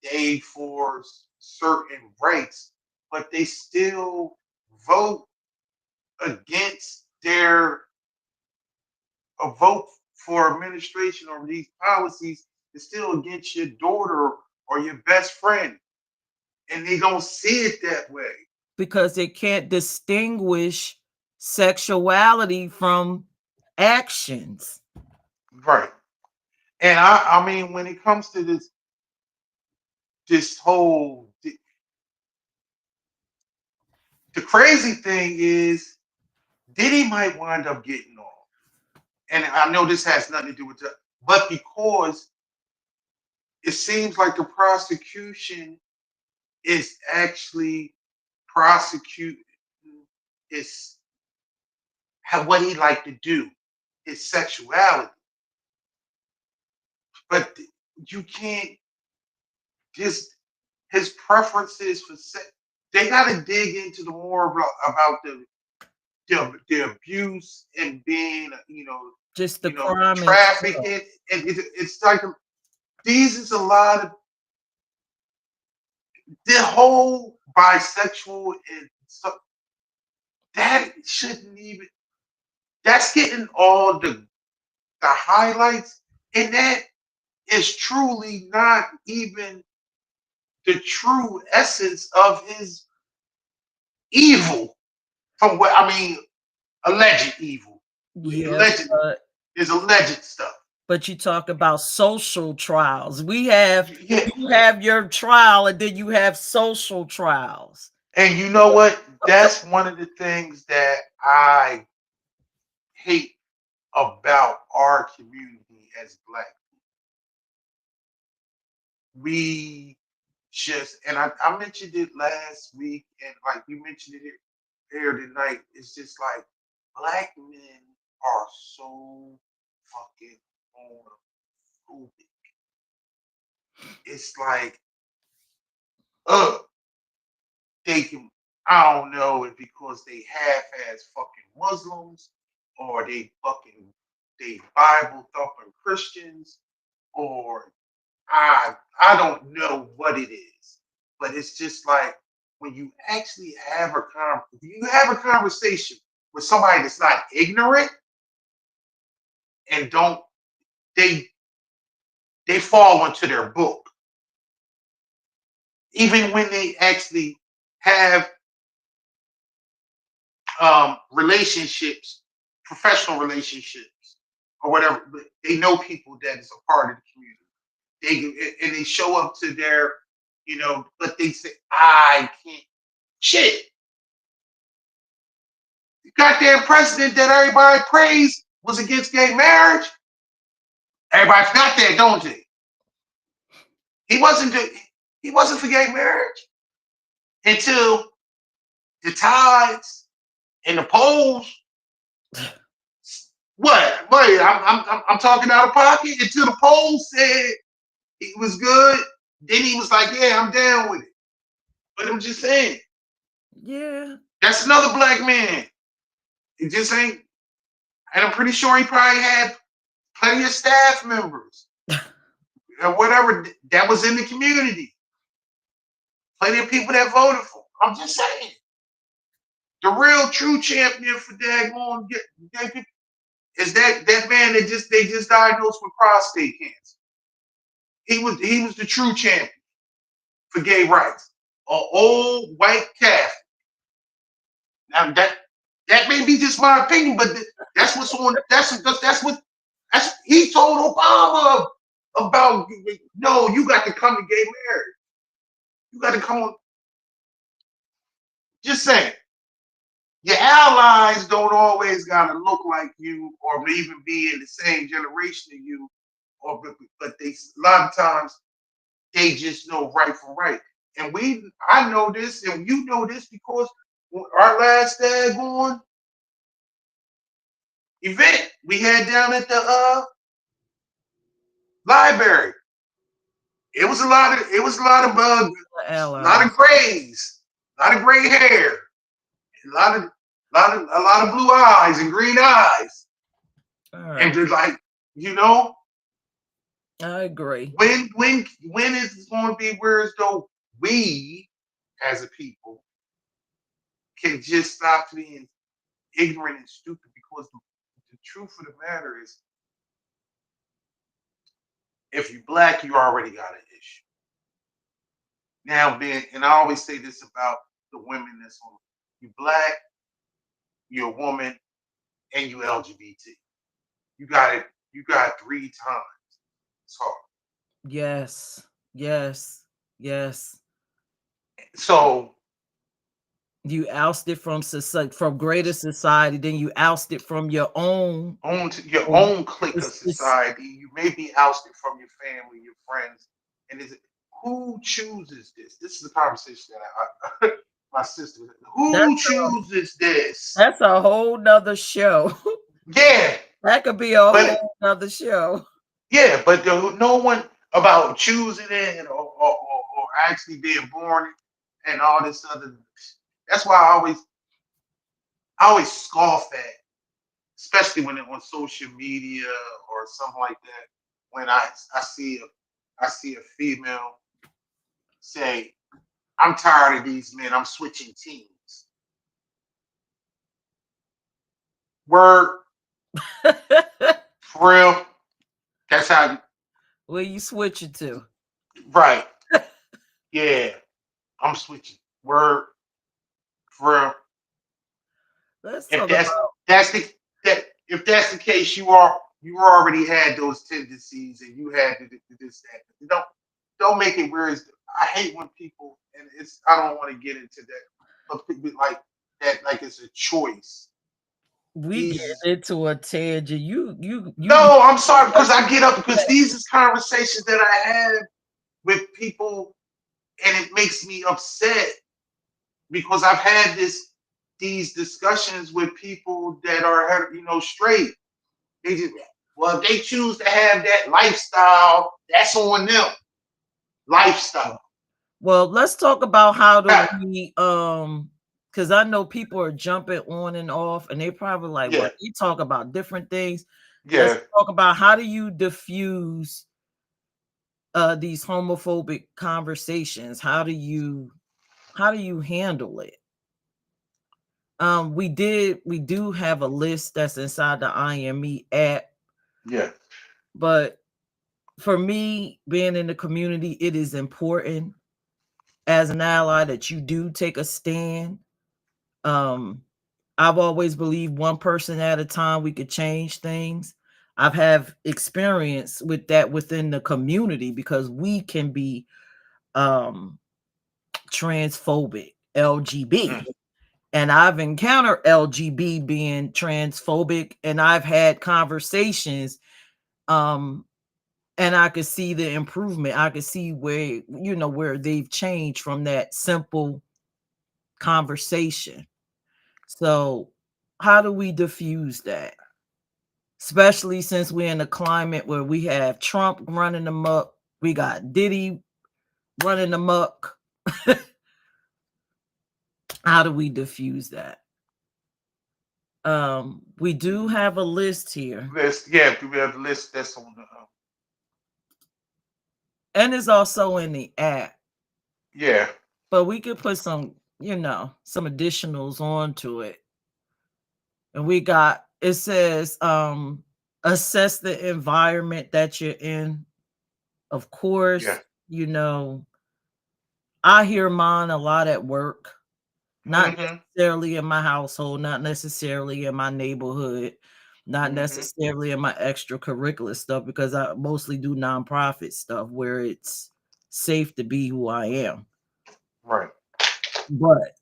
they for certain rights, but they still vote against their a vote for administration or these policies is still against your daughter or your best friend, and they don't see it that way. because it can't distinguish sexuality from actions. Right. And I mean, when it comes to this whole, the crazy thing is, Diddy might wind up getting off. And I know this has nothing to do with that, but because it seems like the prosecution is actually prosecuting is what he liked to do, his sexuality. But you can't just his preferences for sex. They got to dig into the more about the abuse and being, Just the crime itself. trafficking, and it's like these is a lot of the whole bisexual and stuff that shouldn't even. That's getting all the highlights, and that is truly not even the true essence of his evil. From what I mean, alleged evil. Yeah, Alleged is alleged stuff. but you talk about social trials. We have Yeah, you have your trial and then you have social trials. and you know what? That's one of the things that I hate about our community as black. We just, and I mentioned it last week, and like you mentioned it here tonight. It's just like black men are so fucking homophobic. It's like, uh, they can. I don't know if because they half-ass fucking Muslims, or they Bible thumping Christians, or I don't know what it is, but it's just like when you actually if you have a conversation with somebody that's not ignorant and don't they they fall into their book, even when they actually have relationships, professional relationships or whatever. But they know people that is a part of the community. They show up to their, but they say I can't. Shit, the goddamn president that everybody praised was against gay marriage. Everybody forgot that, don't they? He wasn't. He wasn't for gay marriage until the tides and the polls. What? Wait, I'm talking out of pocket until the polls said it was good. Then he was like, "Yeah, I'm down with it." But I'm just saying, Yeah. that's another black man. It just ain't. And I'm pretty sure he probably had plenty of staff members or whatever that was in the community. Plenty of people that voted for him. I'm just saying. The real true champion for daggone gay people is that man that they just diagnosed with prostate cancer. He was the true champion for gay rights. An old white Catholic. Now that may be just my opinion, but that's what's on. That's he told Obama about. No, you got to come to gay marriage. You got to come on. Just saying. Your allies don't always gotta look like you or even be in the same generation as you, or but they a lot of times they just know right from right. And I know this, and you know this because our last daggone event we had down at the Library. It was a lot of a lot Ally. of grays, a lot of gray hair, a lot of blue eyes and green eyes, All and right. they're like, you know, I agree. when is it going to be where as though we as a people can just stop being ignorant and stupid? Because the truth of the matter is, if you're black, you already got an issue. Now, being, and I always say this about the women that's on, you black, you're a woman, and you LGBT. You got it. You got three times. It's hard. Yes. Yes. Yes. So You ousted from society, from greater society, then you ousted from your own. own to your um, own clique of it's society. You may be ousted from your family, your friends, and is it who chooses this? This is a conversation that my sister. that's Who chooses this? that's a whole nother show. Yeah, That could be a but whole nother show. yeah, but no one about choosing it or actually being born and all this other. That's why I always scoff at, especially when it on social media or something like that. When I see a female say, "I'm tired of these men. I'm switching teams." Word for real. That's how. Where you switch it to? Right. Yeah. I'm switching. Word for real. Let's If talk about. that's the that if that's the case, you already had those tendencies and you had this that. Don't make it where it's. I hate when people, and it's, I don't want to get into that, but people like that, like it's a choice. We get These into a tangent. You be No, I'm sorry because I get up because these is conversations that I have with people, and it makes me upset because I've had these discussions with people that are, straight. They just, well, if they choose to have that lifestyle, that's on them. Lifestyle. well. Let's talk about how do Yeah, we because I know people are jumping on and off, and they probably like, well, yeah, you talk about different things. Let's yeah. talk about how do you diffuse these homophobic conversations. How do you handle it? We do have a list that's inside the IME app, Yeah. but for me, being in the community, it is important as an ally that you do take a stand. Um, I've always believed one person at a time we could change things. I've have experience with that within the community because we can be um transphobic, LGB. Mm. And I've encountered LGB being transphobic, and I've had conversations, um, and I could see the improvement. I could see where they've changed from that simple conversation. So, how do we diffuse that? Especially since we're in a climate where we have Trump running amok, we got Diddy running amok. How do we diffuse that? We do have a list here, List. Yeah, we have the list that's on the. and it's also in the app, Yeah. but we could put some additionals onto it. And it says, assess the environment that you're in. Of Yeah. course, you know, I hear mine a lot at work, not Mm-hmm. necessarily in my household, not necessarily in my neighborhood, not Mm-hmm. necessarily in my extracurricular stuff, because I mostly do nonprofit stuff where it's safe to be who I am. Right. But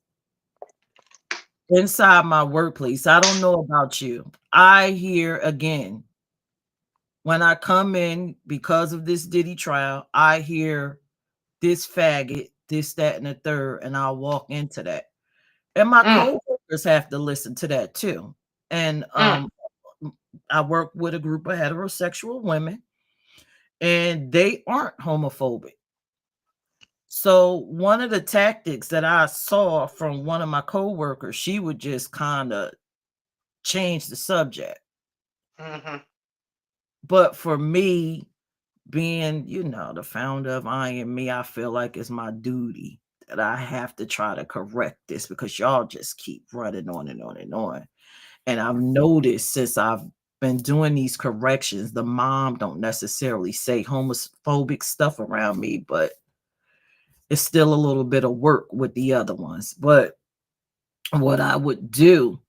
inside my workplace, I don't know about you. I hear again, when I come in because of this Diddy trial, I hear this faggot, this, that, and the third, and I'll walk into that. And my Mm. coworkers have to listen to that too. And Mm. I work with a group of heterosexual women, and they aren't homophobic. So one of the tactics that I saw from one of my coworkers, she would just kind of change the subject. Hmm. But for me, being, the founder of I Am Me, I feel like it's my duty that I have to try to correct this because y'all just keep running on and on and on. And I've noticed since I've been doing these corrections, the mom don't necessarily say homophobic stuff around me, but it's still a little bit of work with the other ones. But what I would do,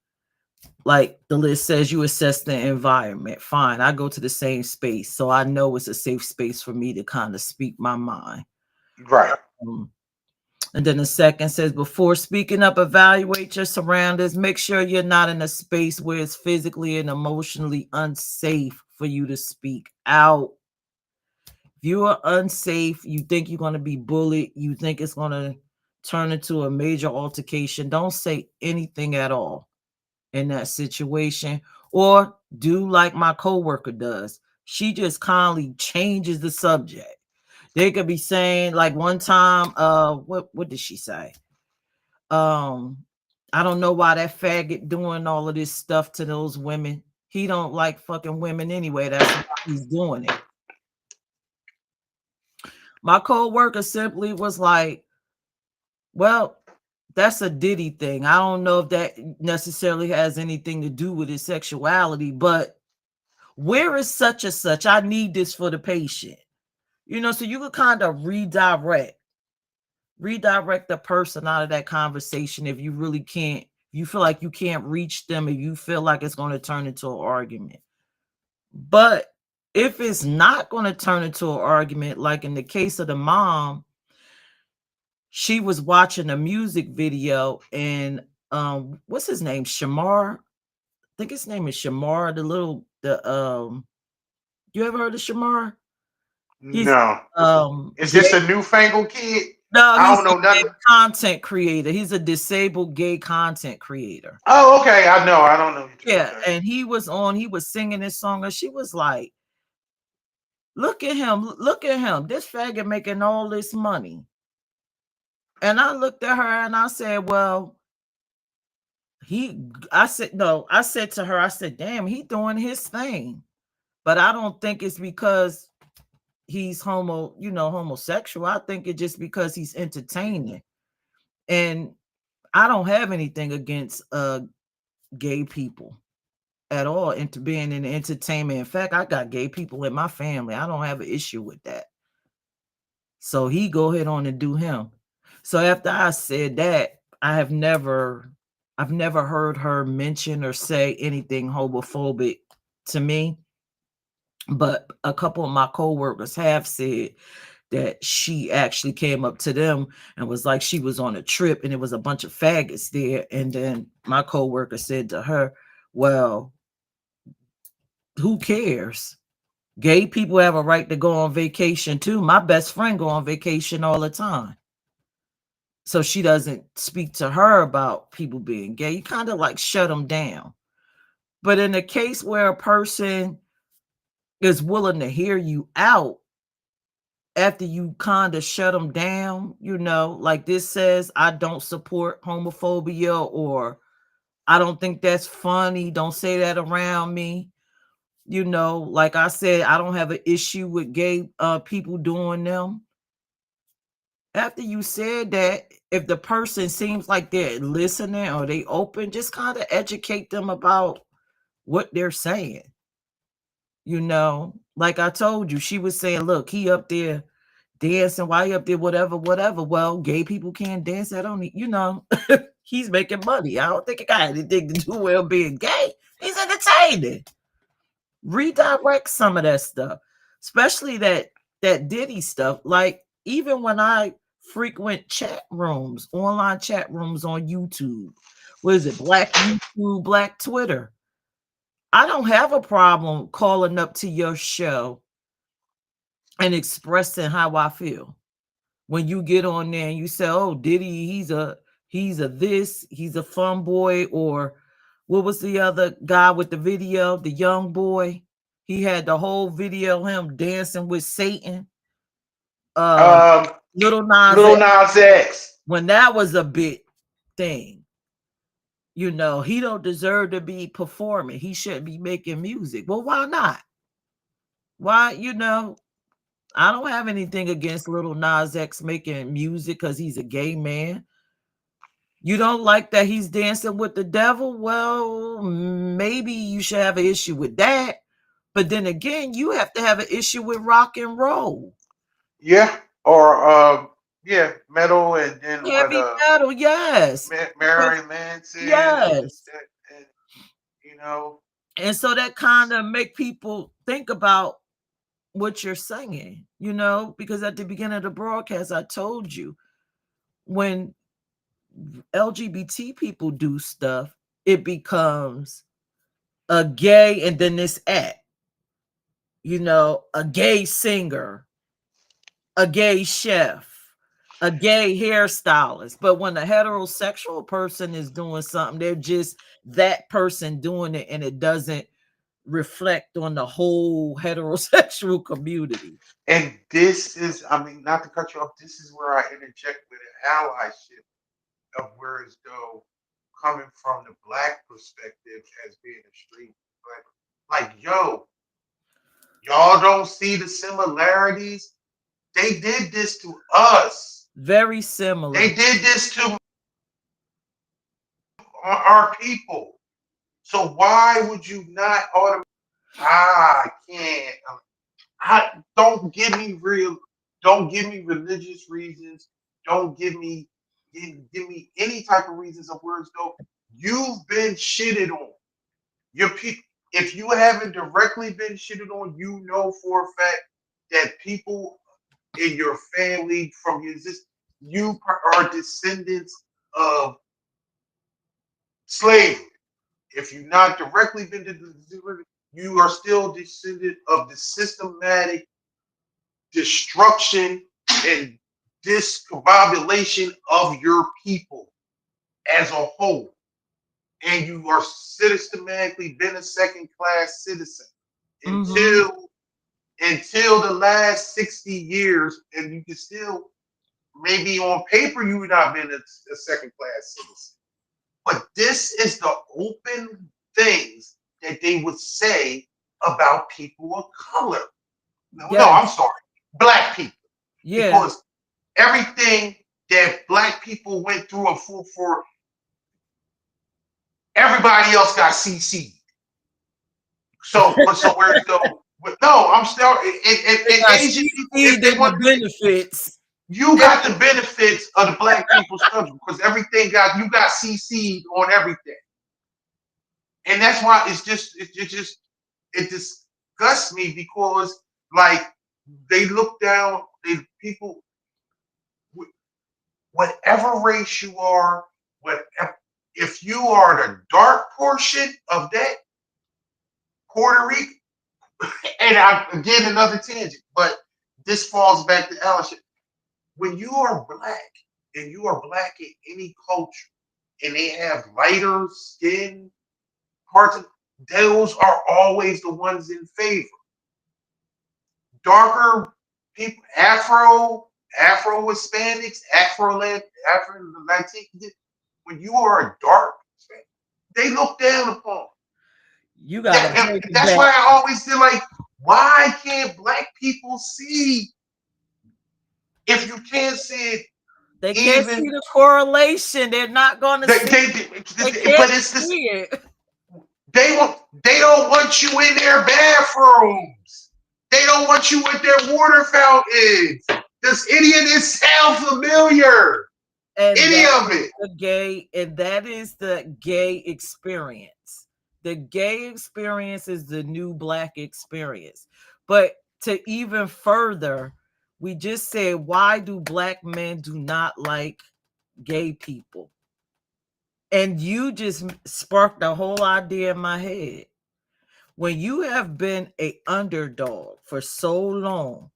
like the list says, you assess the environment. Fine, I go to the same space, so I know it's a safe space for me to kind of speak my mind. Right. Um, and then the second says, before speaking up, evaluate your surroundings. Make sure you're not in a space where it's physically and emotionally unsafe for you to speak out. If you are unsafe, you think you're going to be bullied, you think it's going to turn into a major altercation, don't say anything at all in that situation. Or do like my coworker does. She just kindly changes the subject. They could be saying, like, one time, what did she say? Um, I don't know why that faggot doing all of this stuff to those women. He don't like fucking women anyway. That's why he's doing it. My coworker simply was like, well, that's a Diddy thing. I don't know if that necessarily has anything to do with his sexuality, but where is such and such? I need this for the patient. So you could kind of redirect the person out of that conversation if you really can't, you feel like you can't reach them, if you feel like it's going to turn into an argument. But if it's not going to turn into an argument, like in the case of the mom, she was watching a music video and what's his name? Shamar. I think his name is Shamar, the you ever heard of Shamar? He's No. Is this gay. a newfangled kid? No, I he's don't a know gay nothing. content creator. He's a disabled gay content creator. Oh, okay. I know. I don't know. Yeah, Okay. and he was singing this song, and she was like, look at him, this faggot making all this money. And I looked at her and I said, well, I said, no, I said to her, I said, damn, he doing his thing. But I don't think it's because he's homosexual. I think it's just because he's entertaining. And I don't have anything against gay people at all into being in entertainment. In fact, I got gay people in my family. I don't have an issue with that. So he go ahead on and do him. So after I said that, I've never heard her mention or say anything homophobic to me. But a couple of my coworkers have said that she actually came up to them and was like she was on a trip and it was a bunch of faggots there. And then my coworker said to her, well, who cares? Gay people have a right to go on vacation too. My best friend go on vacation all the time. So she doesn't speak to her about people being gay. You kind of like shut them down. But in a case where a person is willing to hear you out after you kind of shut them down, like this says, I don't support homophobia, or I don't think that's funny. Don't say that around me. Like I said, I don't have an issue with gay people doing them. After you said that, if the person seems like they're listening or they open, just kind of educate them about what they're saying. Like I told you, she was saying, look, he up there dancing, why he up there, whatever, whatever. Well, gay people can't dance. I don't he's making money. I don't think it got anything to do with him being gay. He's entertaining. Redirect some of that stuff, especially that Diddy stuff. Like, even when I frequent online chat rooms on YouTube, what is it, Black YouTube, Black Twitter, I don't have a problem calling up to your show and expressing how I feel. When you get on there and you say, oh, Diddy, he's a this, he's a fun boy, or what was the other guy with the video, the young boy? He had the whole video of him dancing with Satan. Um, Um, Little Nas Lil X, Nas X. when that was a big thing. He don't deserve to be performing. He shouldn't be making music. Well, why not? Why, I don't have anything against Little Nas X making music because he's a gay man. You don't like that he's dancing with the devil? Well, maybe you should have an issue with that. But then again, you have to have an issue with rock and roll. Yeah, or yeah, metal, and then what? Heavy metal, yes. Because Mary Manson, and yes. that, and you know, And so that kind of make people think about what you're singing, because at the beginning of the broadcast, I told you when LGBT people do stuff, it becomes a gay and then this act, a gay singer, a gay chef, a gay hairstylist. But when a heterosexual person is doing something, they're just that person doing it and it doesn't reflect on the whole heterosexual community. and this is, I mean, not to cut you off. This is where I interject with an allyship of where as though coming from the black perspective as being a street, but like, yo, y'all don't see the similarities. They did this to us. Very They similar. did this to our people. So why would you not automatically? I can't. Don't give me real. Don't give me religious reasons. Don't give me any type of reasons of words. Though you've been shitted on. Your people. If you haven't directly been shitted on, you know for a fact that people in your family from your you are descendants of slavery. If you've not directly been to you are still descendant of the systematic destruction and discombobulation of your people as a whole. And you are systematically been a second class citizen Mm-hmm. until the last 60 years, and you can still maybe on paper you've not been a second class citizen. But this is the open things that they would say about people of color. No, I'm Yes. sorry, black people. Yeah. Because everything that black people went through and for everybody else got CC'd. So, but so where's the no, I'm still They and got Asian people, if CC'd they in the want benefits. you got the benefits of the black people's country because everything got you got CC'd on everything. And that's why it disgusts me because like they look down they people whatever race you are, whatever if you are the dark portion of that Puerto Rico, and I again another tangent, but this falls back to allyship. When you are black and you are black in any culture and they have lighter skin parts of those are always the ones in favor. Darker people, Afro Hispanics, Afro Latino. When you are a dark, they look down upon. You gotta break it That's back. why I always feel like, why can't black people see if you can't see it They can't see even the correlation. They're not gonna they, see. they, They but can't it's this see it. they don't want you in their bathrooms. They don't want you with their water fountains. Does any of this sound familiar? And Any that of is it? the gay experience. The gay experience is the new black experience. But to even further, we just said, why do black men do not like gay people? And you just sparked the whole idea in my head. When you have been a underdog for so long,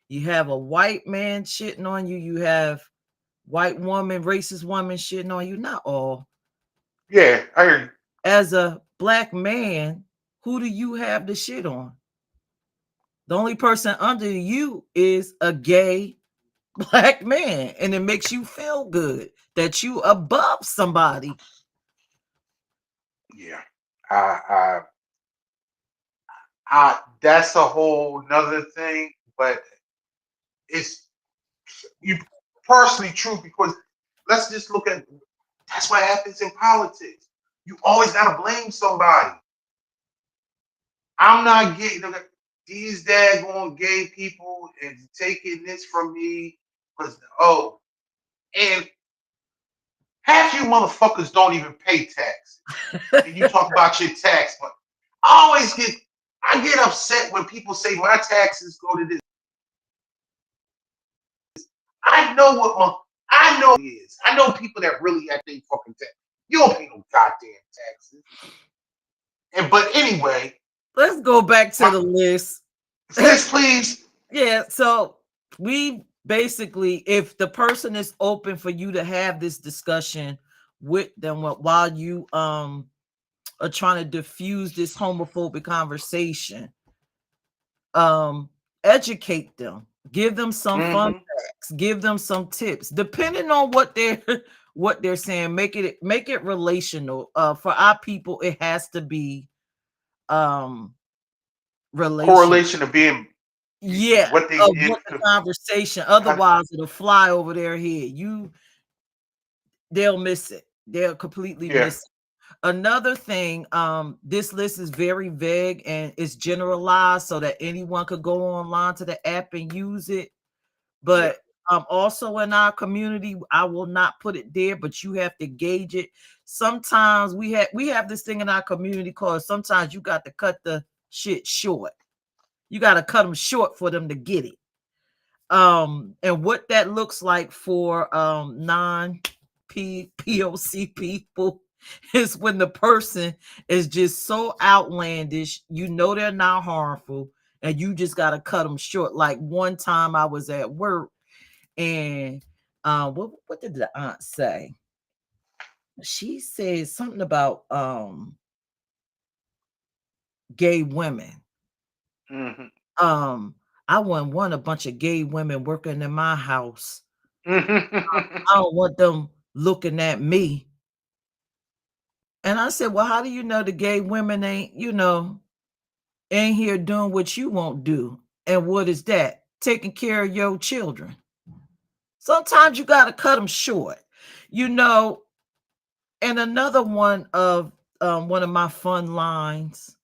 you have a white man shitting on you, you have white woman, racist woman shitting on you, not all. Yeah, I hear you. As a black man, who do you have to shit on? The only person under you is a gay black man, and it makes you feel good that you above somebody. Yeah. I, I, that's a whole nother thing, but it's you partially true because let's just look at that's what happens in politics. You always gotta blame somebody. I'm not getting these daggone gay people and taking this from me because and half you motherfuckers don't even pay taxes. And you talk about your tax, but I get upset when people say my taxes go to this. I know what my I know is. I know people that really have their fucking tax. You don't pay no goddamn taxes. And but anyway, Let's go back to my the list. sis, please. Yeah, so we basically, if the person is open for you to have this discussion with them while you are trying to diffuse this homophobic conversation, um educate them, give them some fun Mm-hmm. facts, give them some tips depending on what they're what they're saying. Make it relational. For our people, it has to be um relational. Correlation of being Yeah, what they of did. what the conversation, otherwise it'll fly over their head. They'll miss it. They'll completely Yeah, miss it. Another thing, this list is very vague and it's generalized so that anyone could go online to the app and use it. yeah. But also in our community, I will not put it there, but you have to gauge it. Sometimes we have this thing in our community called sometimes you got to cut the shit short. You got to cut them short for them to get it. And what that looks like for non POC people is when the person is just so outlandish, you know they're not harmful, and you just got to cut them short. Like one time I was at work, and what did the aunt say? She said something about gay women. Mm-hmm. um I wouldn't want a bunch of gay women working in my house. Mm-hmm. I don't want them looking at me. And I said, well, how do you know the gay women ain't here doing what you won't do? And what is that? Taking care of your children. Sometimes you got to cut them short, you know. And another one of my fun lines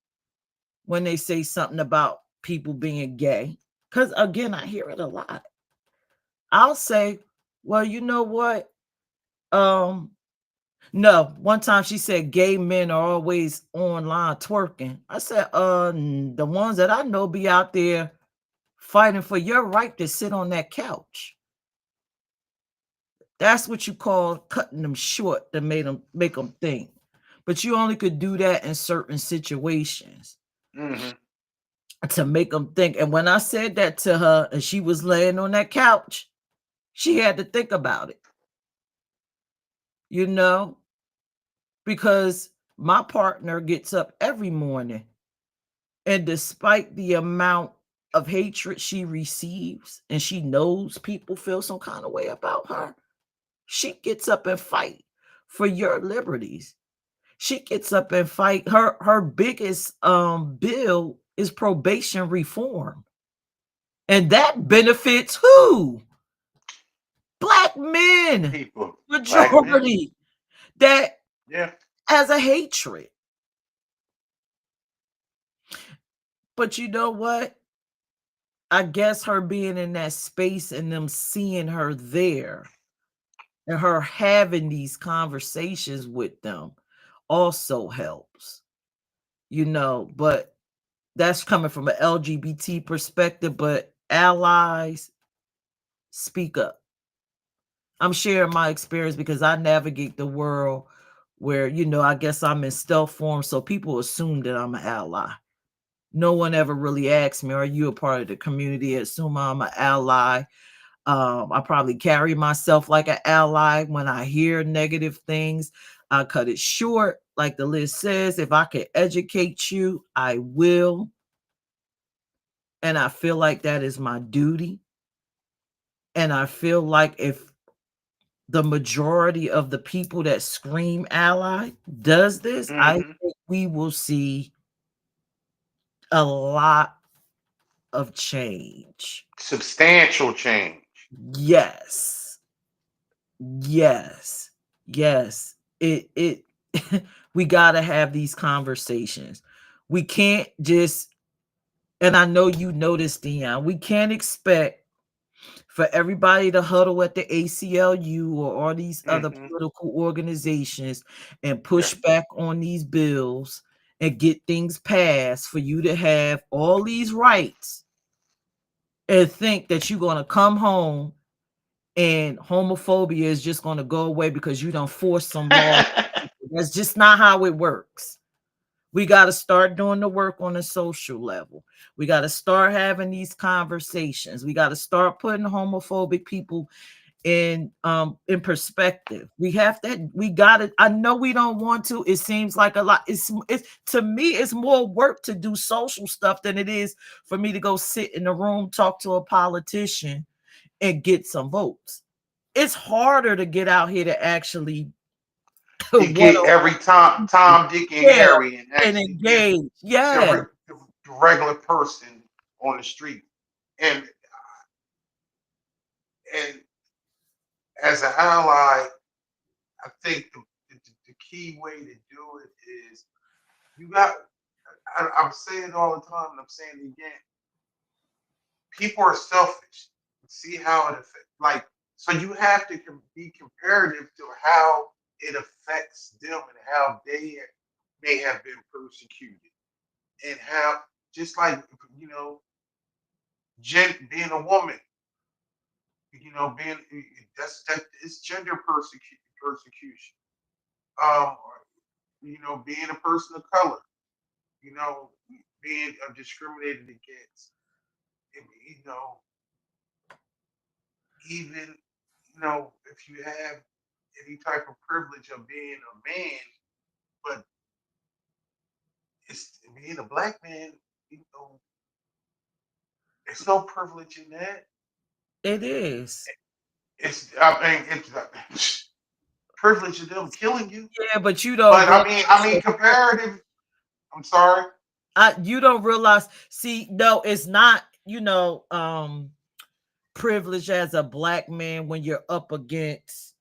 when they say something about people being gay, because again, I hear it a lot. I'll say, well, you know what? Um, No, one time she said gay men are always online twerking. I said, the ones that I know be out there fighting for your right to sit on that couch. That's what you call cutting them short to make them think. But you only could do that in certain situations Mm-hmm. to make them think. And when I said that to her and she was laying on that couch, she had to think about it, you know, because my partner gets up every morning. And despite the amount of hatred she receives, and she knows people feel some kind of way about her, she gets up and fight for your liberties. She gets up and fight. Her biggest bill is probation reform. And that benefits who? Black men. People, black men. Majority that Yeah. has a hatred. But you know what? I guess her being in that space and them seeing her there and her having these conversations with them also helps, but that's coming from an LGBT perspective. But allies, speak up. I'm sharing my experience because I navigate the world where, I guess I'm in stealth form. So people assume that I'm an ally. No one ever really asks me, are you a part of the community? Assume I'm an ally. I probably carry myself like an ally. When I hear negative things, I cut it short. Like the list says, if I can educate you, I will. And I feel like that is my duty. And I feel like if the majority of the people that scream ally does this, I Hmm. think we will see a lot of change. Substantial change. Yes. Yes. Yes. It we got to have these conversations. We can't just, and I know you noticed, Dion, we can't expect for everybody to huddle at the ACLU or all these other Hmm. political organizations and Yeah. push back on these bills and get things passed for you to have all these rights and think that you're going to come home and homophobia is just going to go away because you don't force some laws. That's just not how it works. We got to start doing the work on a social level. We got to start having these conversations. We got to start putting homophobic people in perspective. We have to, we got it. I know we don't want to. It seems like a lot. It's to me, it's more work to do social stuff than it is for me to go sit in the room, talk to a politician, and get some votes. It's harder to get out here to actually To one get on every Tom, Dick, and yeah Harry and and actually get engage. the, Yeah, the regular person on the street. And as an ally, I think the key way to do it is you got. I'm saying it all the time, and I'm saying it again. People are selfish. See how it affects. Like, so you have to be comparative to how it affects them and how they may have been persecuted, and how just like being a woman, being that is gender persecution. Um, being a person of color, you know, being discriminated against, and, even if you have any type of privilege of being a man, but it's being a black man, you know, there's no privilege in that. it is. I mean, it's privilege of them killing you. Yeah, but you don't But realize I mean, comparative. I'm sorry. you don't realize. See, no, it's not. Privilege as a black man when you're up against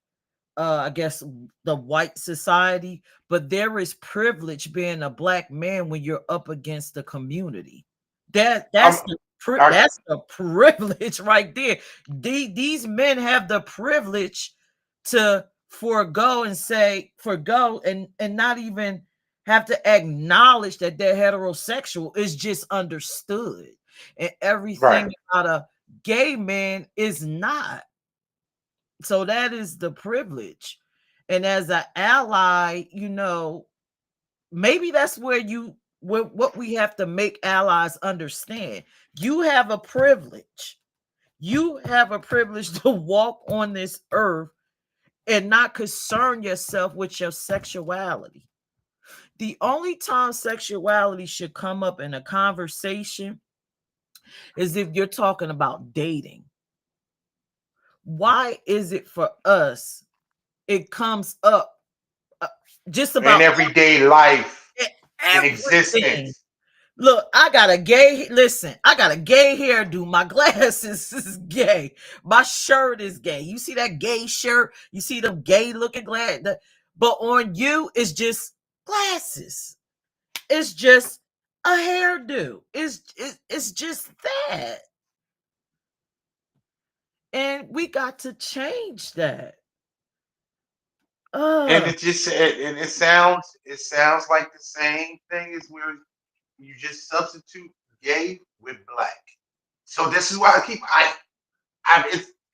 I guess the white society, but there is privilege being a black man when you're up against the community. That I'm. that's the I, that's the privilege right there. These men have the privilege to forego and not even have to acknowledge that they're heterosexual. Is just understood. And right. everything about a gay man is not. So that is the privilege. And as an ally, maybe that's where what we have to make allies understand. You have a privilege. You have a privilege to walk on this earth and not concern yourself with your sexuality. The only time sexuality should come up in a conversation is if you're talking about dating. Why is it for us it comes up uh, just In about everyday life, in everything? existence. Look, I got a gay hairdo. My glasses is gay. My shirt is gay. You see that gay shirt? You see them gay looking glasses? But on you, it's just glasses. It's just a hairdo. It's just that. And we got to change that. And Uh, it sounds like the same thing as where you just substitute gay with black. So this is why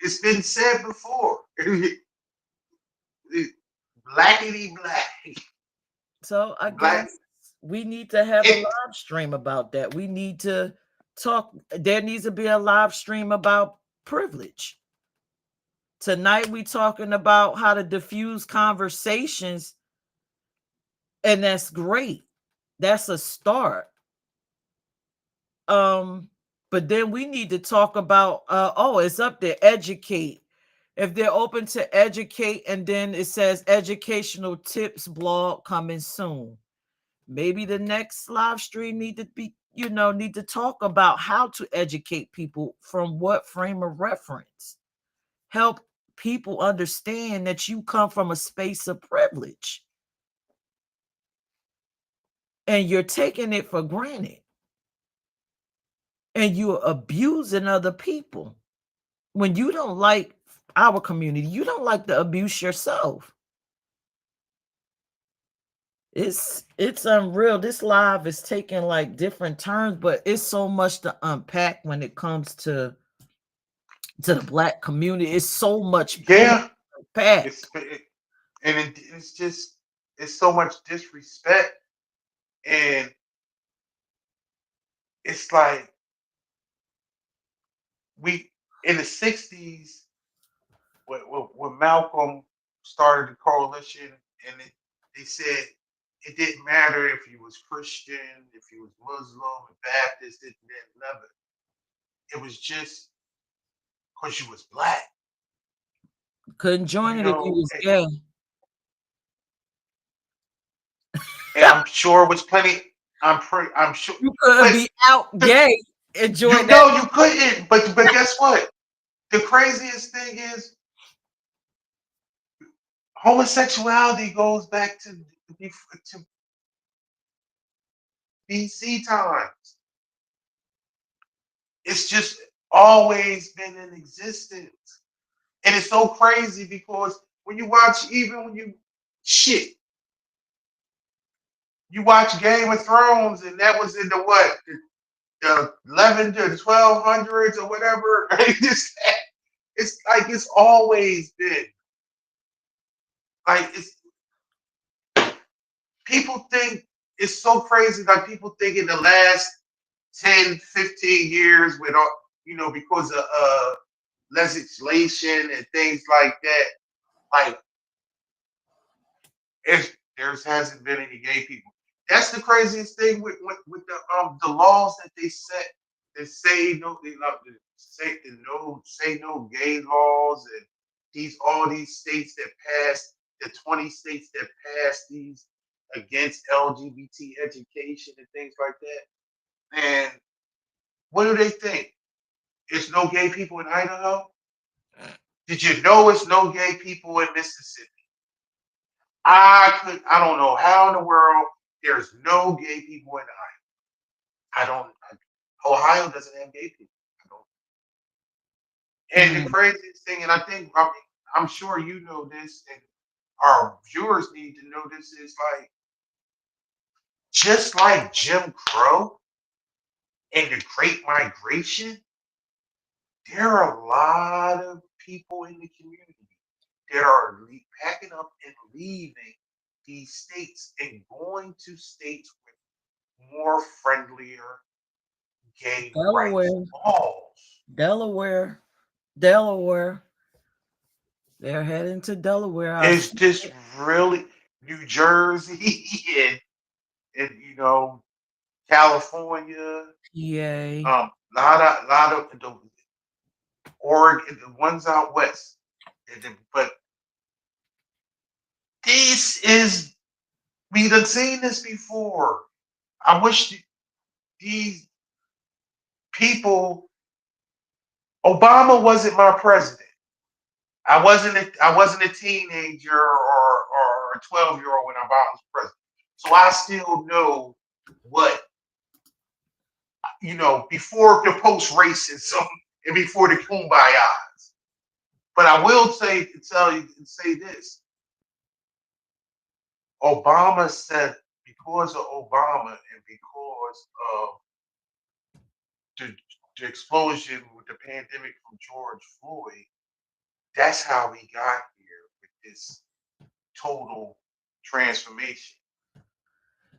it's been said before. Blackity black. so I Black guess we need to have a it live stream about that. We need to talk. There needs to be a live stream about privilege. Tonight we talking about how to diffuse conversations, and that's great. That's a start. Um, But then we need to talk about oh, it's up there, educate. If they're open to educate, and then it says educational tips blog coming soon. Maybe the next live stream need to be, need to talk about how to educate people from what frame of reference. Help people understand that you come from a space of privilege and you're taking it for granted and you're abusing other people. When you don't like our community, you don't like the abuse yourself. It's unreal. This live is taking like different turns, but it's so much to unpack when it comes to the black community. It's so much pain Yeah, to unpack. it's just it's so much disrespect, and it's like we in the '60s when Malcolm started the coalition, and they said it didn't matter if you was Christian, if you was Muslim, Baptist, it didn't matter. It was just because you was black, Couldn't join you it if you know. was gay. And I'm sure it was plenty. I'm sure, You couldn't but be out the, gay and you join that. know you couldn't. But guess what? The craziest thing is homosexuality goes back to BC times. It's just always been in existence. And it's so crazy because when you watch, even when you shit, you watch Game of Thrones, and that was in the what, the 11 to the 1200s or whatever. It's like it's always been like it's people think it's so crazy. Like people think in the last 10, 15 years with all because of legislation and things like that, like if there hasn't been any gay people. That's the craziest thing with the laws that they set that say no, they love to say no gay laws, and all these states that passed, the 20 states that passed these against LGBT education and things like that. And what do they think? It's no gay people in Idaho? Did you know it's no gay people in Mississippi? I don't know how in the world there's no gay people in Ohio. I don't. Ohio doesn't have gay people. I don't. And the Mm, craziest thing, and I'm sure you know this, and our viewers need to know this, is like just like Jim Crow and the Great Migration, there are a lot of people in the community that are packing up and leaving these states and going to states with more friendlier gay rights Delaware, laws. Delaware, Delaware. They're heading to Delaware. I It's see just it. really New Jersey and California, PA. lot of the Oregon, the ones out west. But this is we done seen this before. I wish these people. Obama wasn't my president. I wasn't a teenager or a 12-year-old when Obama was president. So I still know what before the post racism and before the kumbayas. But I will say this: Obama said because of Obama and because of the, the explosion with the pandemic from George Floyd, that's how we got here with this total transformation.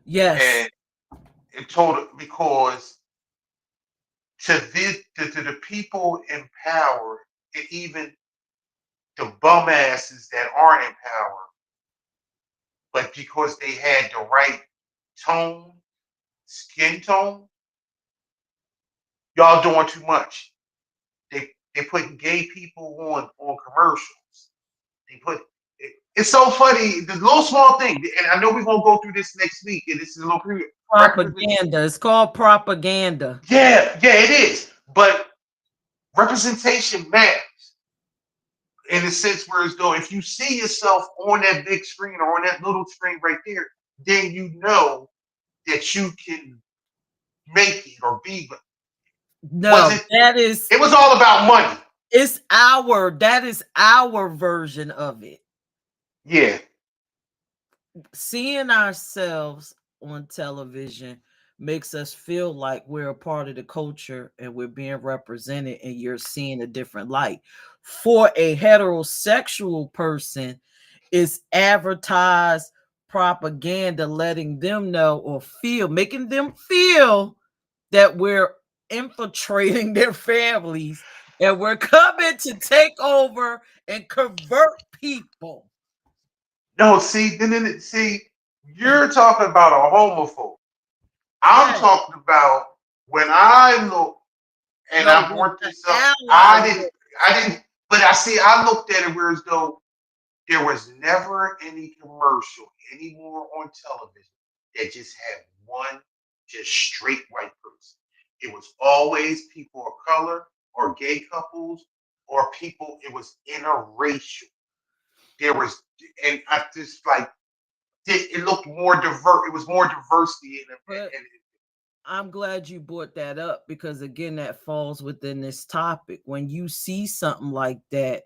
Yes. And it total because to the people in power, and even the bum asses that aren't in power, but because they had the right tone, skin tone, Y'all doing too much. They putting gay people on commercials. They put it's so funny. The little small thing, and I know we're gonna go through this next week. And this is a little representation. Propaganda. It's called propaganda. Yeah, yeah, it is. But representation matters in the sense where it's though if you see yourself on that big screen or on that little screen right there, then you know that you can make it or be. But was No, it? that is It was all about money. it's our that is our version of it. Yeah, Seeing ourselves on television makes us feel like we're a part of the culture and we're being represented and you're seeing a different light. For a heterosexual person, it's advertised propaganda letting them know or feel, making them feel that we're infiltrating their families and we're coming to take over and convert people. no, see, see, you're talking about a homophobe. I'm Yeah. talking about when I look and No, I when brought the this up. ally look, I didn't, but I see, I looked at it where as though there was never any commercial anymore on television that just had one just straight white person. It was always people of color or gay couples or people. It was interracial. There was, and I just like it looked more diverse. It was more diversity in it. but And I'm glad you brought that up because again, that falls within this topic. When you see something like that,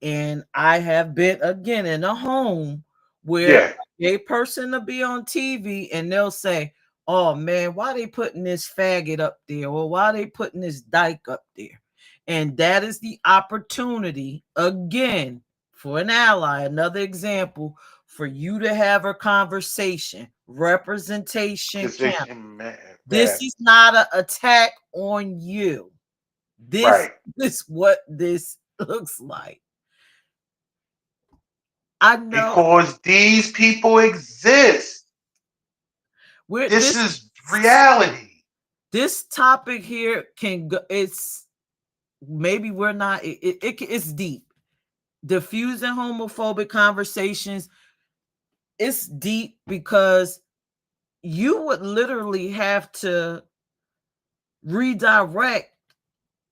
and I have been again in a home where yeah, a gay person will be on TV and they'll say, "Oh man, why they putting this faggot up there, or why they putting this dyke up there?" And that is the opportunity again for an ally. Another example for you to have a conversation. Representation count. position This matters. is not an attack on you. This Right. is what this looks like. I know Because these people exist. we're This is reality. this topic here can go. It's maybe we're not. It's deep. Diffusing homophobic conversations. It's deep because you would literally have to redirect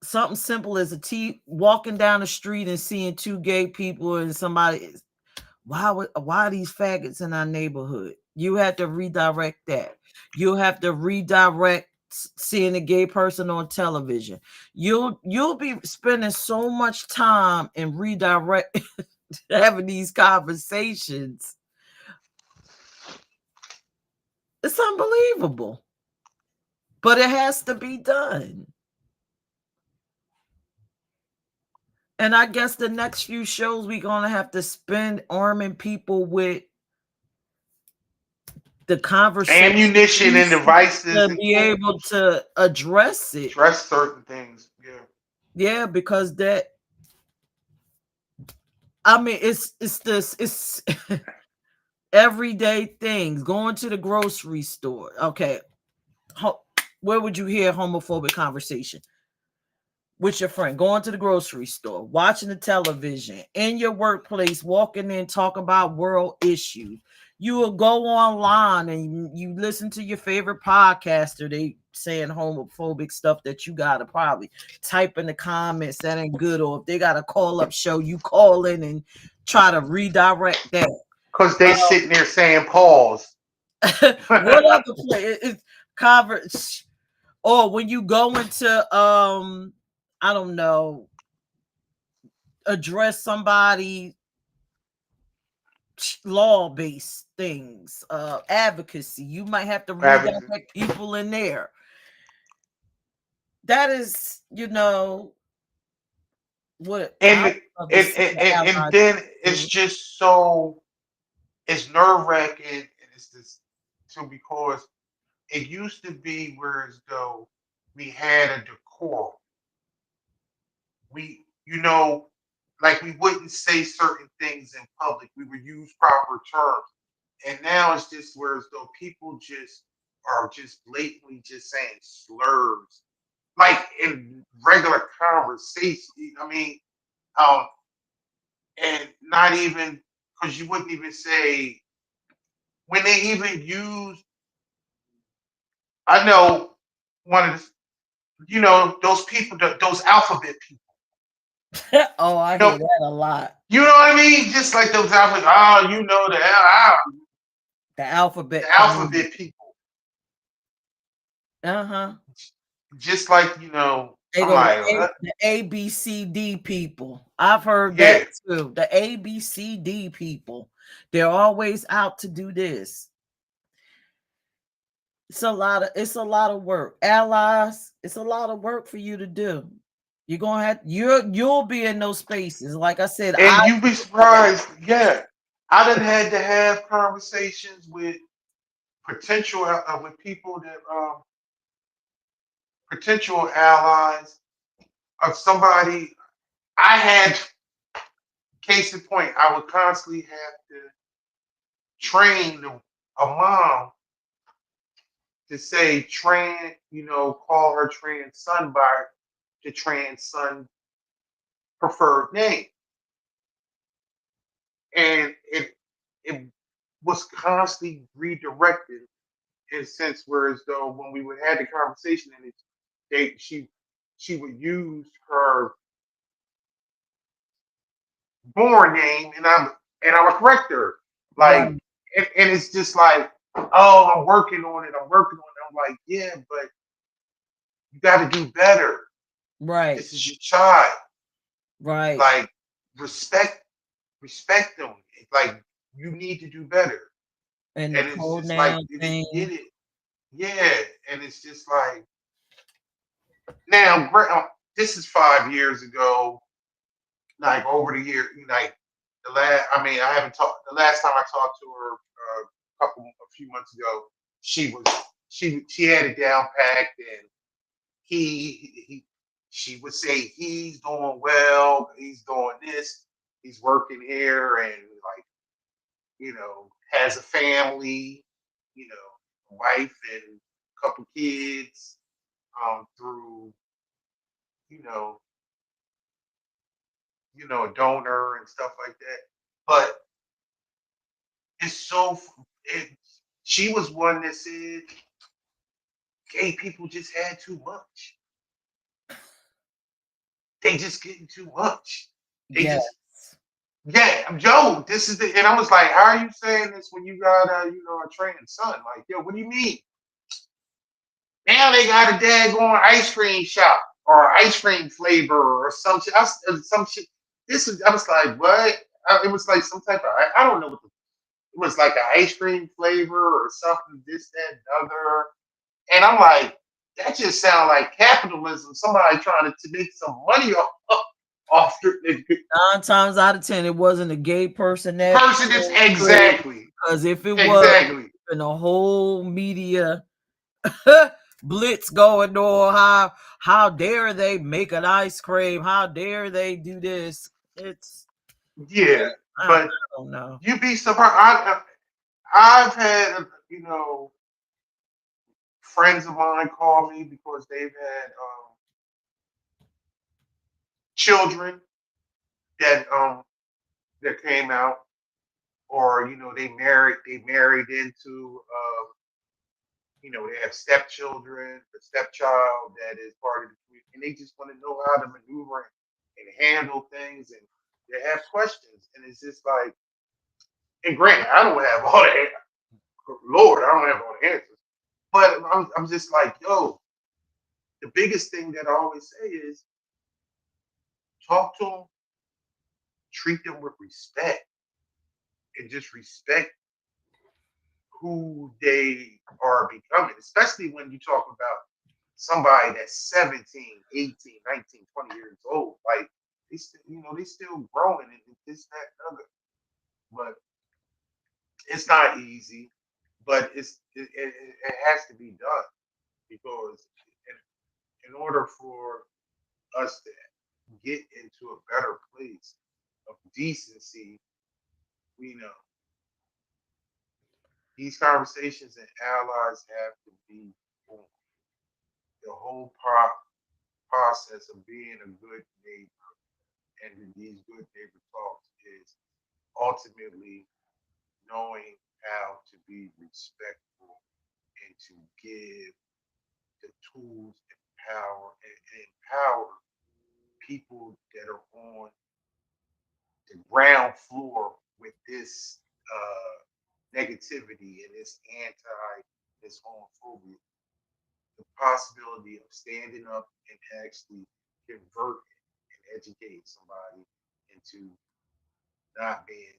something simple as walking down the street and seeing two gay people and somebody. Why are these faggots in our neighborhood? You have to redirect that. You have to redirect seeing a gay person on television. You'll be spending so much time in redirect having these conversations. It's unbelievable. But it has to be done. And I guess the next few shows we're gonna have to spend arming people with the conversation Ammunition and pieces devices to and be able tools. to address it. Address certain things. Yeah. Yeah, because that I mean it's this it's everyday things. Going to the grocery store. Okay. Where would you hear homophobic conversation? With your friend, going to the grocery store, watching the television, in your workplace, walking in, talking about world issues. You will go online and you listen to your favorite podcaster. They saying homophobic stuff that you gotta probably type in the comments that ain't good, or if they got a call up show, you call in and try to redirect that. Because they sitting there saying pause. What other play? It's converse, or when you go into I don't know, address somebody law-based things, advocacy, you might have to redirect people in there. That is, what I and, would love to see the and allies then it's do. just so it's nerve wracking and it's this too because it used to be where as though we had a decorum. We like we wouldn't say certain things in public. We would use proper terms. And now it's just where as though people just are just blatantly just saying slurs. Like in regular conversation. I mean, um, and not even because you wouldn't even say when they even use. I know one of the, those people, those alphabet people. Oh, I You know, hear that a lot. you know what I mean? Just like those alphabet. Oh, The the alphabet community. alphabet people. Uh-huh. Just like They I'm go like, the ABCD people. I've heard that yeah. too. The ABCD people. They're always out to do this. It's a lot of work. Allies, it's a lot of work for you to do. You'll be in those spaces. Like I said, And you'd be surprised. Yeah, I done had to have conversations with with people that potential allies of somebody. I had case in point. I would constantly have to train a mom to say call her trans son by the trans son preferred name, and it was constantly redirected in a sense, whereas though when we would have the conversation and she would use her born name and I would correct her like right, and it's just like, oh, I'm working on it, I'm working on it. I'm like, yeah, but you got to do better. right, This is your child. right. Like respect them. Like you need to do better. And the And it's just like pronoun they didn't get thing. it. Yeah, and it's just like now. This is 5 years ago. Like over the year, like the last. I mean, I haven't talked. The last time I talked to her, a few months ago, she was she had it down packed, and he she would say he's doing well, he's doing this, he's working here, and like has a family, wife and a couple kids, through you know a donor and stuff like that. But it's it, she was one that said gay people just had too much. They just getting too much. They Yes. just yeah, Joe. This is and I was like, how are you saying this when you got a trans son? Like, yo, what do you mean? Now they got a daggone ice cream shop or ice cream flavor or some shit. Some shit. I was like, what? It was like some type of I don't know what it was like an ice cream flavor or something. This, that, and the other. And I'm like, that just sounds like capitalism. Somebody trying to make some money off the 9 times out of 10, it wasn't a gay person that person. That's created. exactly, Because if it was, exactly. in a whole media blitz going on, how dare they make an ice cream? How dare they do this? It's Yeah, I but don't know. you'd be surprised. I've had friends of mine call me because they've had children that came out, or they married into they have stepchildren, a stepchild that is part of the community, and they just want to know how to maneuver and handle things, and they have questions, and it's just like, and granted, I don't have all the Lord, I don't have all the answers, but I'm just like, yo, the biggest thing that I always say is talk to them, treat them with respect, and just respect who they are becoming, especially when you talk about somebody that's 17, 18, 19, 20 years old. Like they still growing and this, that, and other. But it's not easy, but it has to be done because in order for us to get into a better place of decency, you know, these conversations and allies have to be on. The whole process of being a good neighbor and these good neighbor talks is ultimately knowing how to be respectful and to give the tools and power and empower people that are on the ground floor with this negativity and this this homophobia, the possibility of standing up and actually converting and educating somebody into not being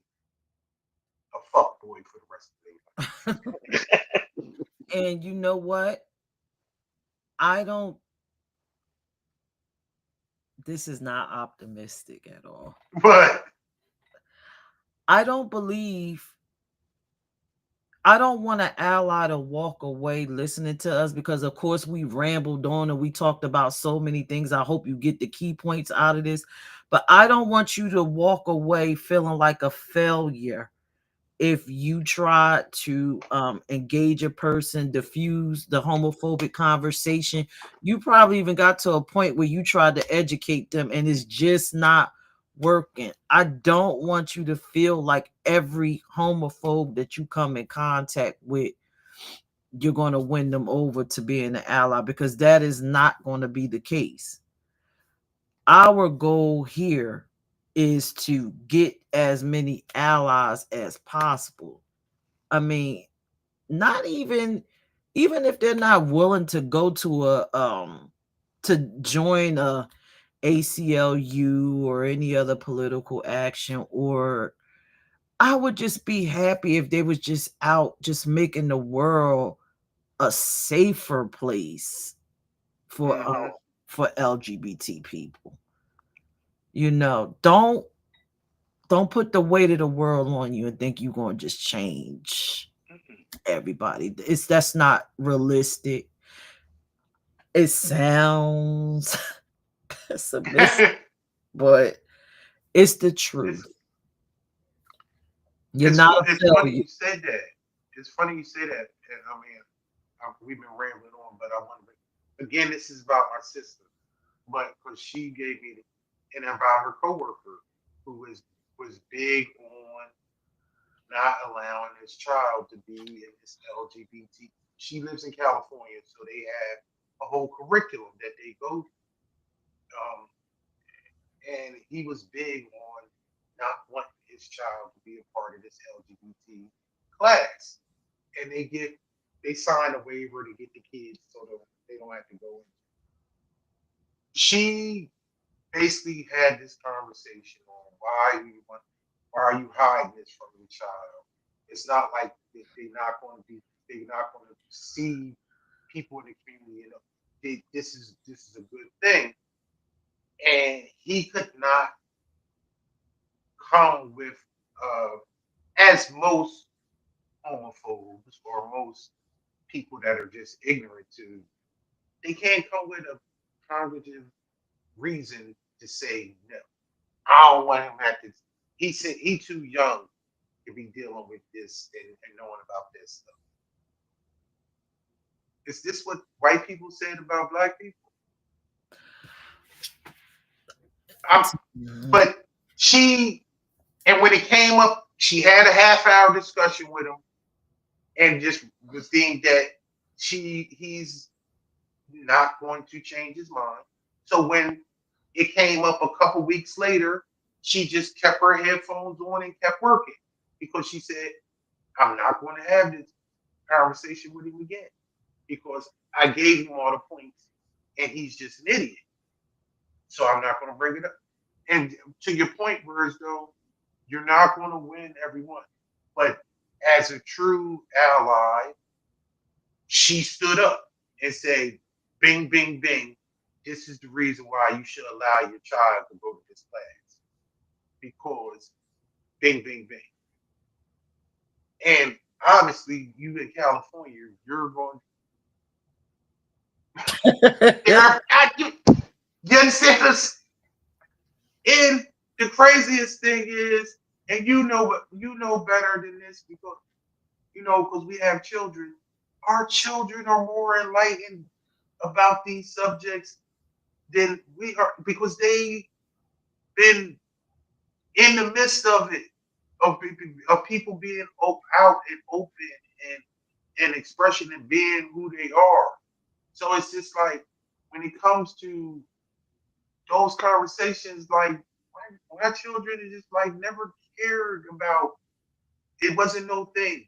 a fuck boy for the rest of their And you know what? I don't, this is not optimistic at all. life. But I don't believe, I don't want an ally to walk away listening to us because, of course, we rambled on and we talked about so many things. I hope you get the key points out of this, but I don't want you to walk away feeling like a failure if you try to engage a person, diffuse the homophobic conversation. You probably even got to a point where you tried to educate them and it's just not working. I don't want you to feel like every homophobe that you come in contact with, you're going to win them over to being an ally, because that is not going to be the case. Our goal here is to get as many allies as possible. I mean, not even, even if they're not willing to go to a to join a ACLU or any other political action, or I would just be happy if they was just out just making the world a safer place mm-hmm. for LGBT people. You know, don't put the weight of the world on you and think you're going to just change everybody. It's That's not realistic. It sounds pessimistic, but it's the it's truth. You're not a it's funny failure. you said that. It's funny you say that. And I mean, we've been rambling on, but I want to again. This is about my sister, but because she gave me and about her coworker who was big on not allowing this child to be in this LGBT. She lives in California, so they have a whole curriculum that they go. And he was big on not wanting his child to be a part of this LGBT class. And they sign a waiver to get the kids so that they don't have to go in. She basically had this conversation on why are you hiding this from your child? It's not like they're not going to see people in the community. You know, this is a good thing, and he could not come with uh, as most homophobes or most people that are just ignorant to. They can't come with a cognitive reason to say no. I don't want him at this. He said he too young to be dealing with this and knowing about this stuff. Is this what white people said about black people? I'm, Mhm. but she and when it came up, she had a half-hour discussion with him and just was deemed that he's not going to change his mind. So when it came up a couple weeks later, she just kept her headphones on and kept working because she said, I'm not going to have this conversation with him again because I gave him all the points and he's just an idiot. So I'm not going to bring it up. And to your point, Burrs, though, you're not going to win everyone. But as a true ally, she stood up and said, bing, bing, bing. This is the reason why you should allow your child to go to this class. Because bing, bing, bing. And obviously, you in California, you're going, you understand us? And the craziest thing is, and you know better than this because because we have children. Our children are more enlightened about these subjects than we are, because they been in the midst of it, of people being out and open and expression and being who they are. So it's just like when it comes to those conversations, like my children is just like never cared about. It wasn't no thing,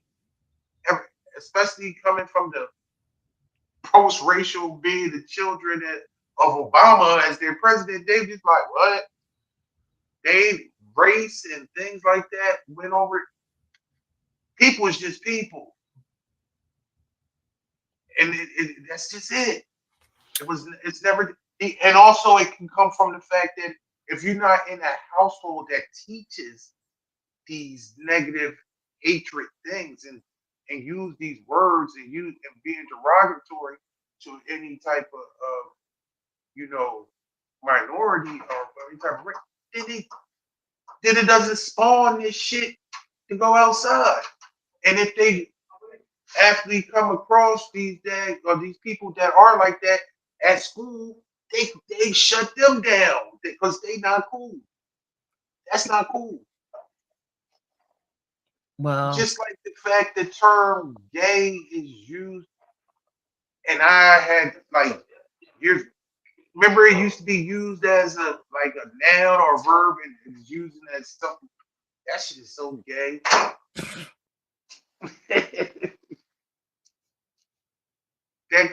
ever, especially coming from the post-racial, being the children of Obama as their president. They just like what they race and things like that went over. People is just people, and that's just it. It was. It's never. And also, it can come from the fact that if you're not in a household that teaches these negative hatred things and use these words and use and being derogatory to any type of you know minority or any type of race, then it doesn't spawn this shit to go outside. And if they actually come across these days or these people that are like that at school, they shut them down because they not cool. That's not cool. Well, Just like the fact the term gay is used, and I had like years. Remember, it used to be used as a like a noun or a verb, and it's using as something. That shit is so gay. that,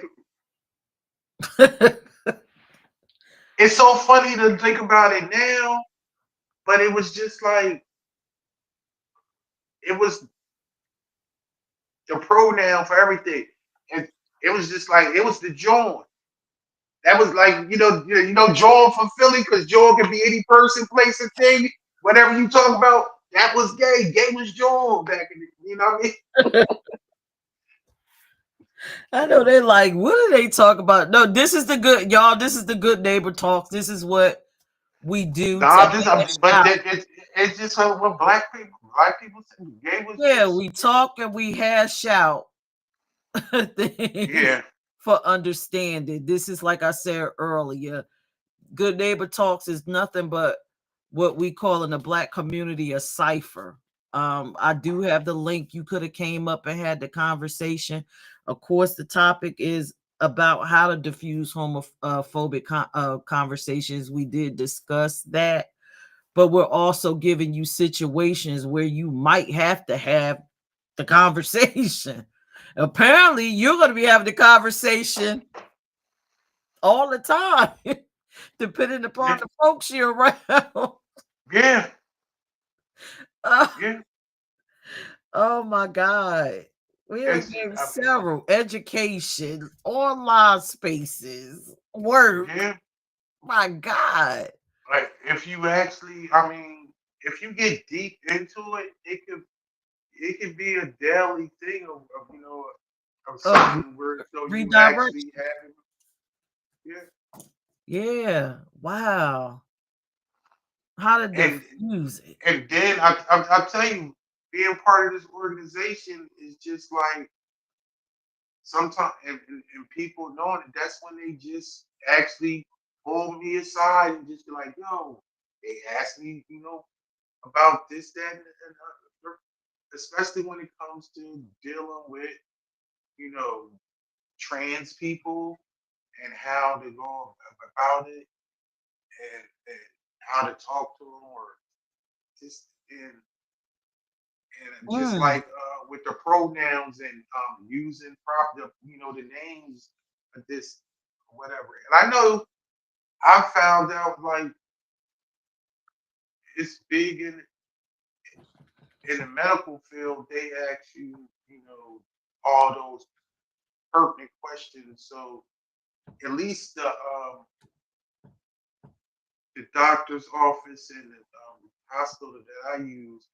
it's so funny to think about it now, but it was just like it was the pronoun for everything. And it was just like it was the John. That was like John from Philly, because John can be any person, place, or thing. Whatever you talk about, that was gay. Gay was John back in the, you know what I mean? I know they like, what do they talk about? No, this is the good, y'all. This is the good neighbor talks. This is what we do to Nah, this, hash but out. it's just what black people say. Gay was Yeah, just we talk and we hash out things yeah, for understanding. This is like I said earlier. Good neighbor talks is nothing but what we call in the black community a cipher. I do have the link. You could have came up and had the conversation. Of course, the topic is about how to diffuse homophobic conversations. We did discuss that, but we're also giving you situations where you might have to have the conversation. Apparently, you're going to be having the conversation all the time, depending yeah, upon the folks you're around. yeah, Uh, yeah. oh my God. We have It's been I mean, several education, online spaces, work. yeah. My God. Like if you actually, I mean, if you get deep into it, it could be a daily thing of Oh, something where so you actually redirection. have it. Yeah. Yeah. Wow. How to And diffuse it. and then I tell you, being part of this organization is just like sometimes and people knowing it, that's when they just actually pull me aside and just be like, yo, they ask me, about this, that, and especially when it comes to dealing with, you know, trans people and how to go about it and how to talk to them or just and just Mm. like with the pronouns and using proper, the names of this whatever. And I know I found out like it's big in the medical field. They ask you, all those pertinent questions. So at least the doctor's office and the hospital that I use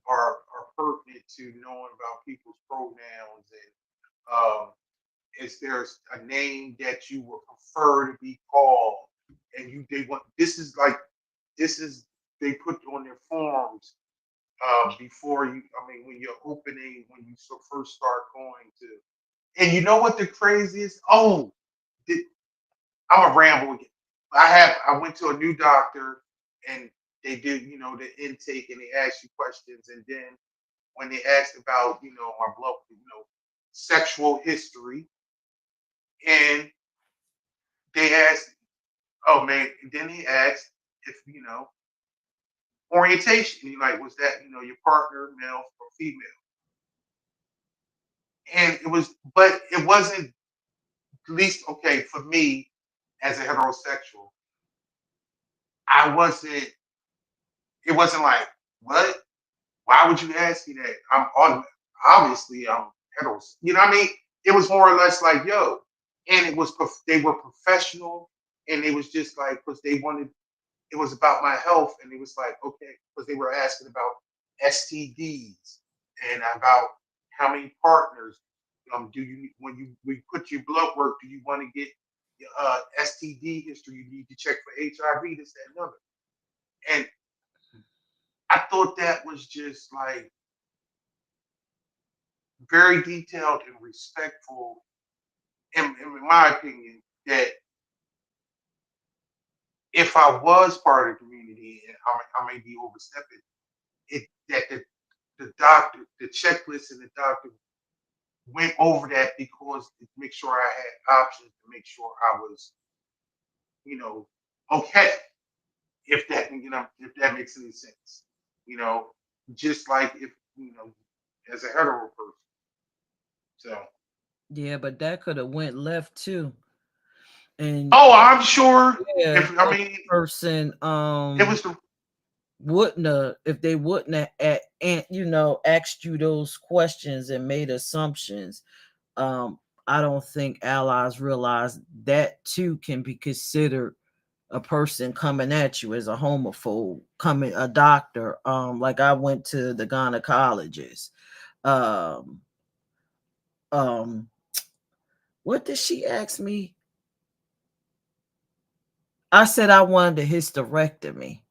are pertinent to knowing about people's pronouns and is there a name that you would prefer to be called, and they want this is they put on their forms before you. I mean, when you're opening, when you first start going to, and you know what the craziest? Oh, I'm a ramble again. I went to a new doctor, and they did, the intake, and they asked you questions, and then when they asked about, my blood, sexual history, and they asked, oh man, then he asked if, orientation. He like, was that, your partner, male or female? And but it wasn't, at least, okay, for me as a heterosexual, I wasn't, it wasn't like, what? Why would you ask me that? Obviously I'm hetero. You know what I mean? It was more or less like, yo, and they were professional, and it was just like, because they wanted, it was about my health, and it was like, okay, because they were asking about STDs and about how many partners do you, when we put your blood work, do you want to get STD history? You need to check for HIV, this, that, and other. And I thought that was just like very detailed and respectful, in my opinion, that if I was part of the community, and I may be overstepping it, that the doctor, the checklist, and the doctor went over that, because to make sure I had options, to make sure I was, you know, okay. If that makes any sense, you know, just like if, as a hetero person. So, Yeah, but that could have went left too. And oh, I'm sure. yeah, If I if mean, the person it was the. wouldn't have, if they wouldn't have asked you those questions and made assumptions, um I don't think allies realize that too can be considered a person coming at you as a homophobe, coming a doctor. Like I went to the gynecologist. um um what did she ask me? I said I wanted a hysterectomy.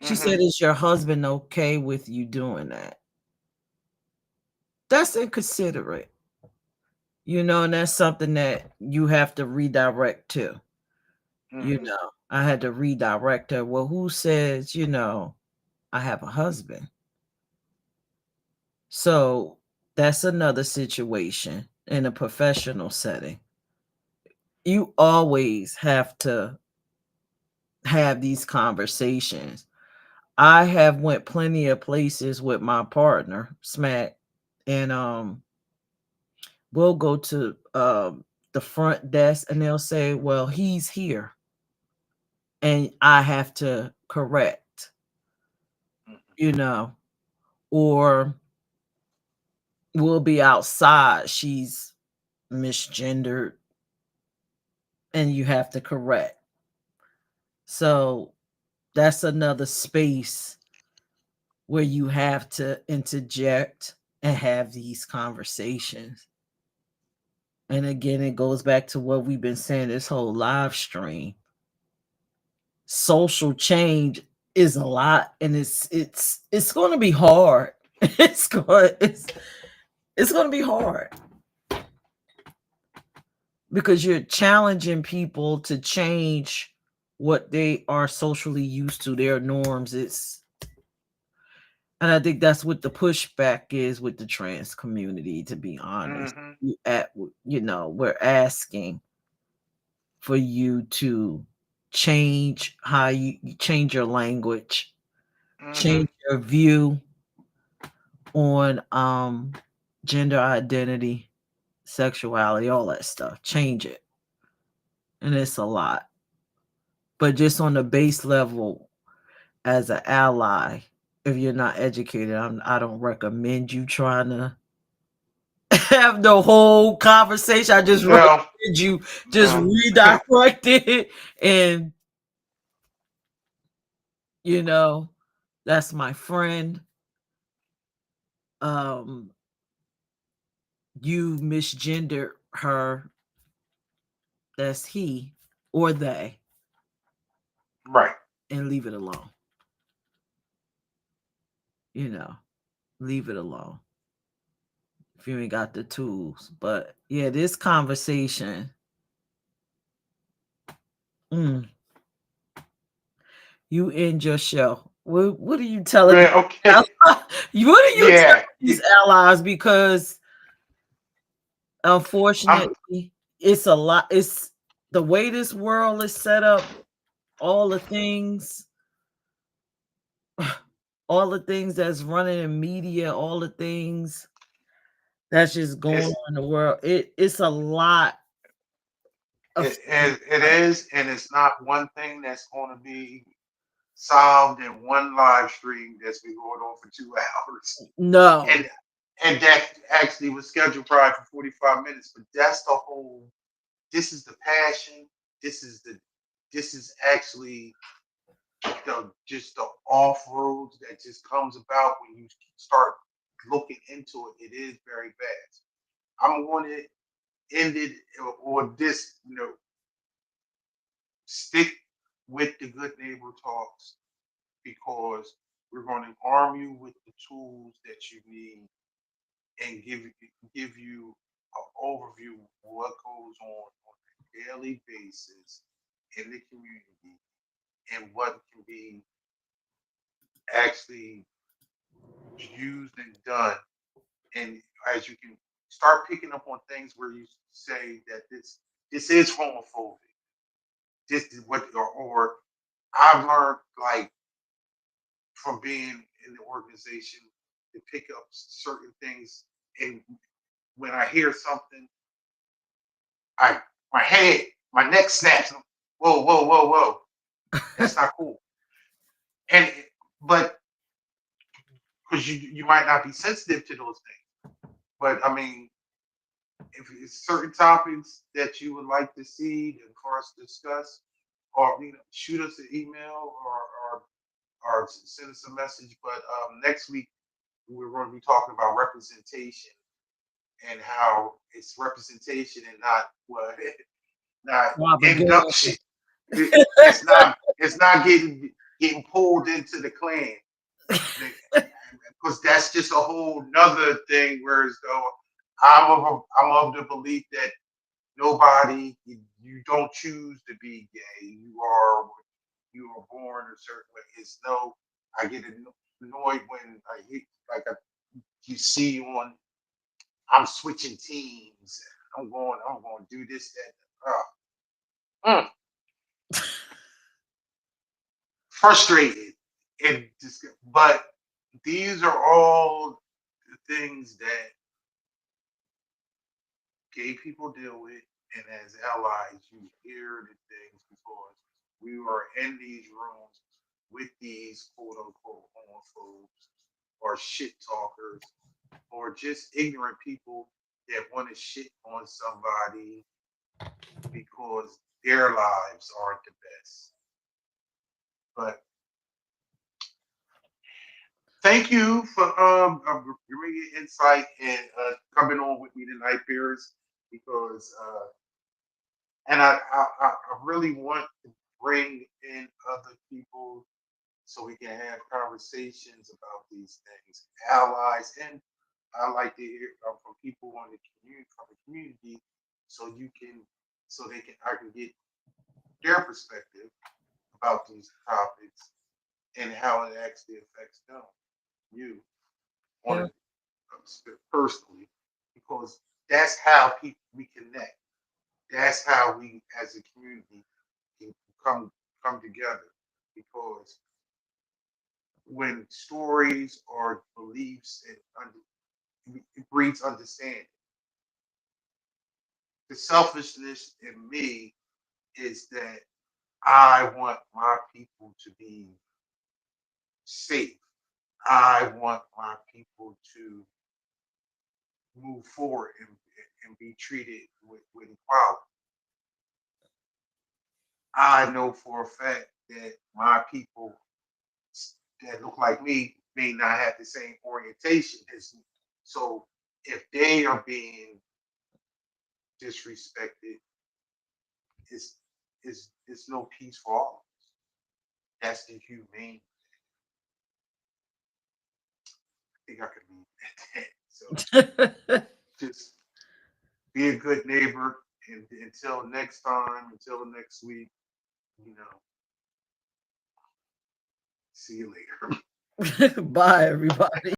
She Hmm. said, is your husband okay with you doing that? That's inconsiderate, and that's something that you have to redirect to. Hmm. I had to redirect her. Well, who says, I have a husband? So that's another situation in a professional setting. You always have to have these conversations. I have went plenty of places with my partner, Smack, and we'll go to the front desk and they'll say, well, he's here. And I have to correct, you know, or we'll be outside. She's misgendered and you have to correct. So that's another space where you have to interject and have these conversations. And again, it goes back to what we've been saying this whole live stream. Social change is a lot, and it's going to be hard. It's going to be hard because you're challenging people to change what they are socially used to, their norms. And I think that's what the pushback is with the trans community, to be honest. Hmm. We're asking for you to change how you change your language, Hmm. change your view on gender identity, sexuality, all that stuff. Change it. And it's a lot. But just on the base level, as an ally, if you're not educated, I don't recommend you trying to have the whole conversation. I just recommend No, you just no. redirect it, and you know that's my friend. um you misgendered her, that's he or they, Right. and leave it alone. you know Leave it alone if you ain't got the tools. But yeah, this conversation, mm, you end your show. What are you telling these Man, okay. allies? What are you Yeah. telling these allies? Because I'm unfortunately, it's a lot. It's the way this world is set up. All the things, all the things that's running in media, all the things that's just going it's on in the world. It's a lot of it is, and it's not one thing that's going to be solved in one live stream that's been going on for 2 hours. no. And that actually was scheduled probably for 45 minutes, but that's the whole. This is the passion. This is the. This is actually the just the off roads that just comes about when you start looking into it. It is very fast. I'm going to end it or this. Stick with the good neighbor talks because we're going to arm you with the tools that you need and give you an overview of what goes on a daily basis in the community and what can be actually used and done. And as you can start picking up on things where you say that this is homophobic. This is what or I've learned like from being in the organization to pick up certain things and when I hear something I my head, my neck snaps. Whoa, whoa, whoa, whoa. That's not cool. And but because you might not be sensitive to those things. But I mean, if it's certain topics that you would like to see and for us to discuss, or shoot us an email or send us a message. But next week we're going to be talking about representation and how it's representation and not what not Propaganda. induction. It's not getting pulled into the clan because that's just a whole nother thing. Whereas though I'm of the belief that nobody you don't choose to be gay. You are born a certain way. It's no. I get annoyed when I hit like you see on. I'm switching teams. I'm going to do this that. Mm, frustrated and just but these are all the things that gay people deal with and as allies you hear the things because we are in these rooms with these quote unquote homophobes or shit talkers or just ignorant people that want to shit on somebody because their lives aren't the best. But thank you for giving your insight and coming on with me tonight, Paris, because and I really want to bring in other people so we can have conversations about these things, allies, and I like to hear from people on the community from the community, so you can so they can I can get their perspective about these topics and how it actually affects them, you on Yeah. a personally, because that's how we connect. That's how we, as a community, can come together. Because when stories or beliefs and it breeds understanding. The selfishness in me is that I want my people to be safe. I want my people to move forward and be treated with equality. I know for a fact that my people that look like me may not have the same orientation as me. So if they are being disrespected, it's it's no peace for all. That's the humane. I think I could leave it at that. So just be a good neighbor, and until next time, until next week, you know, See you later. Bye, everybody.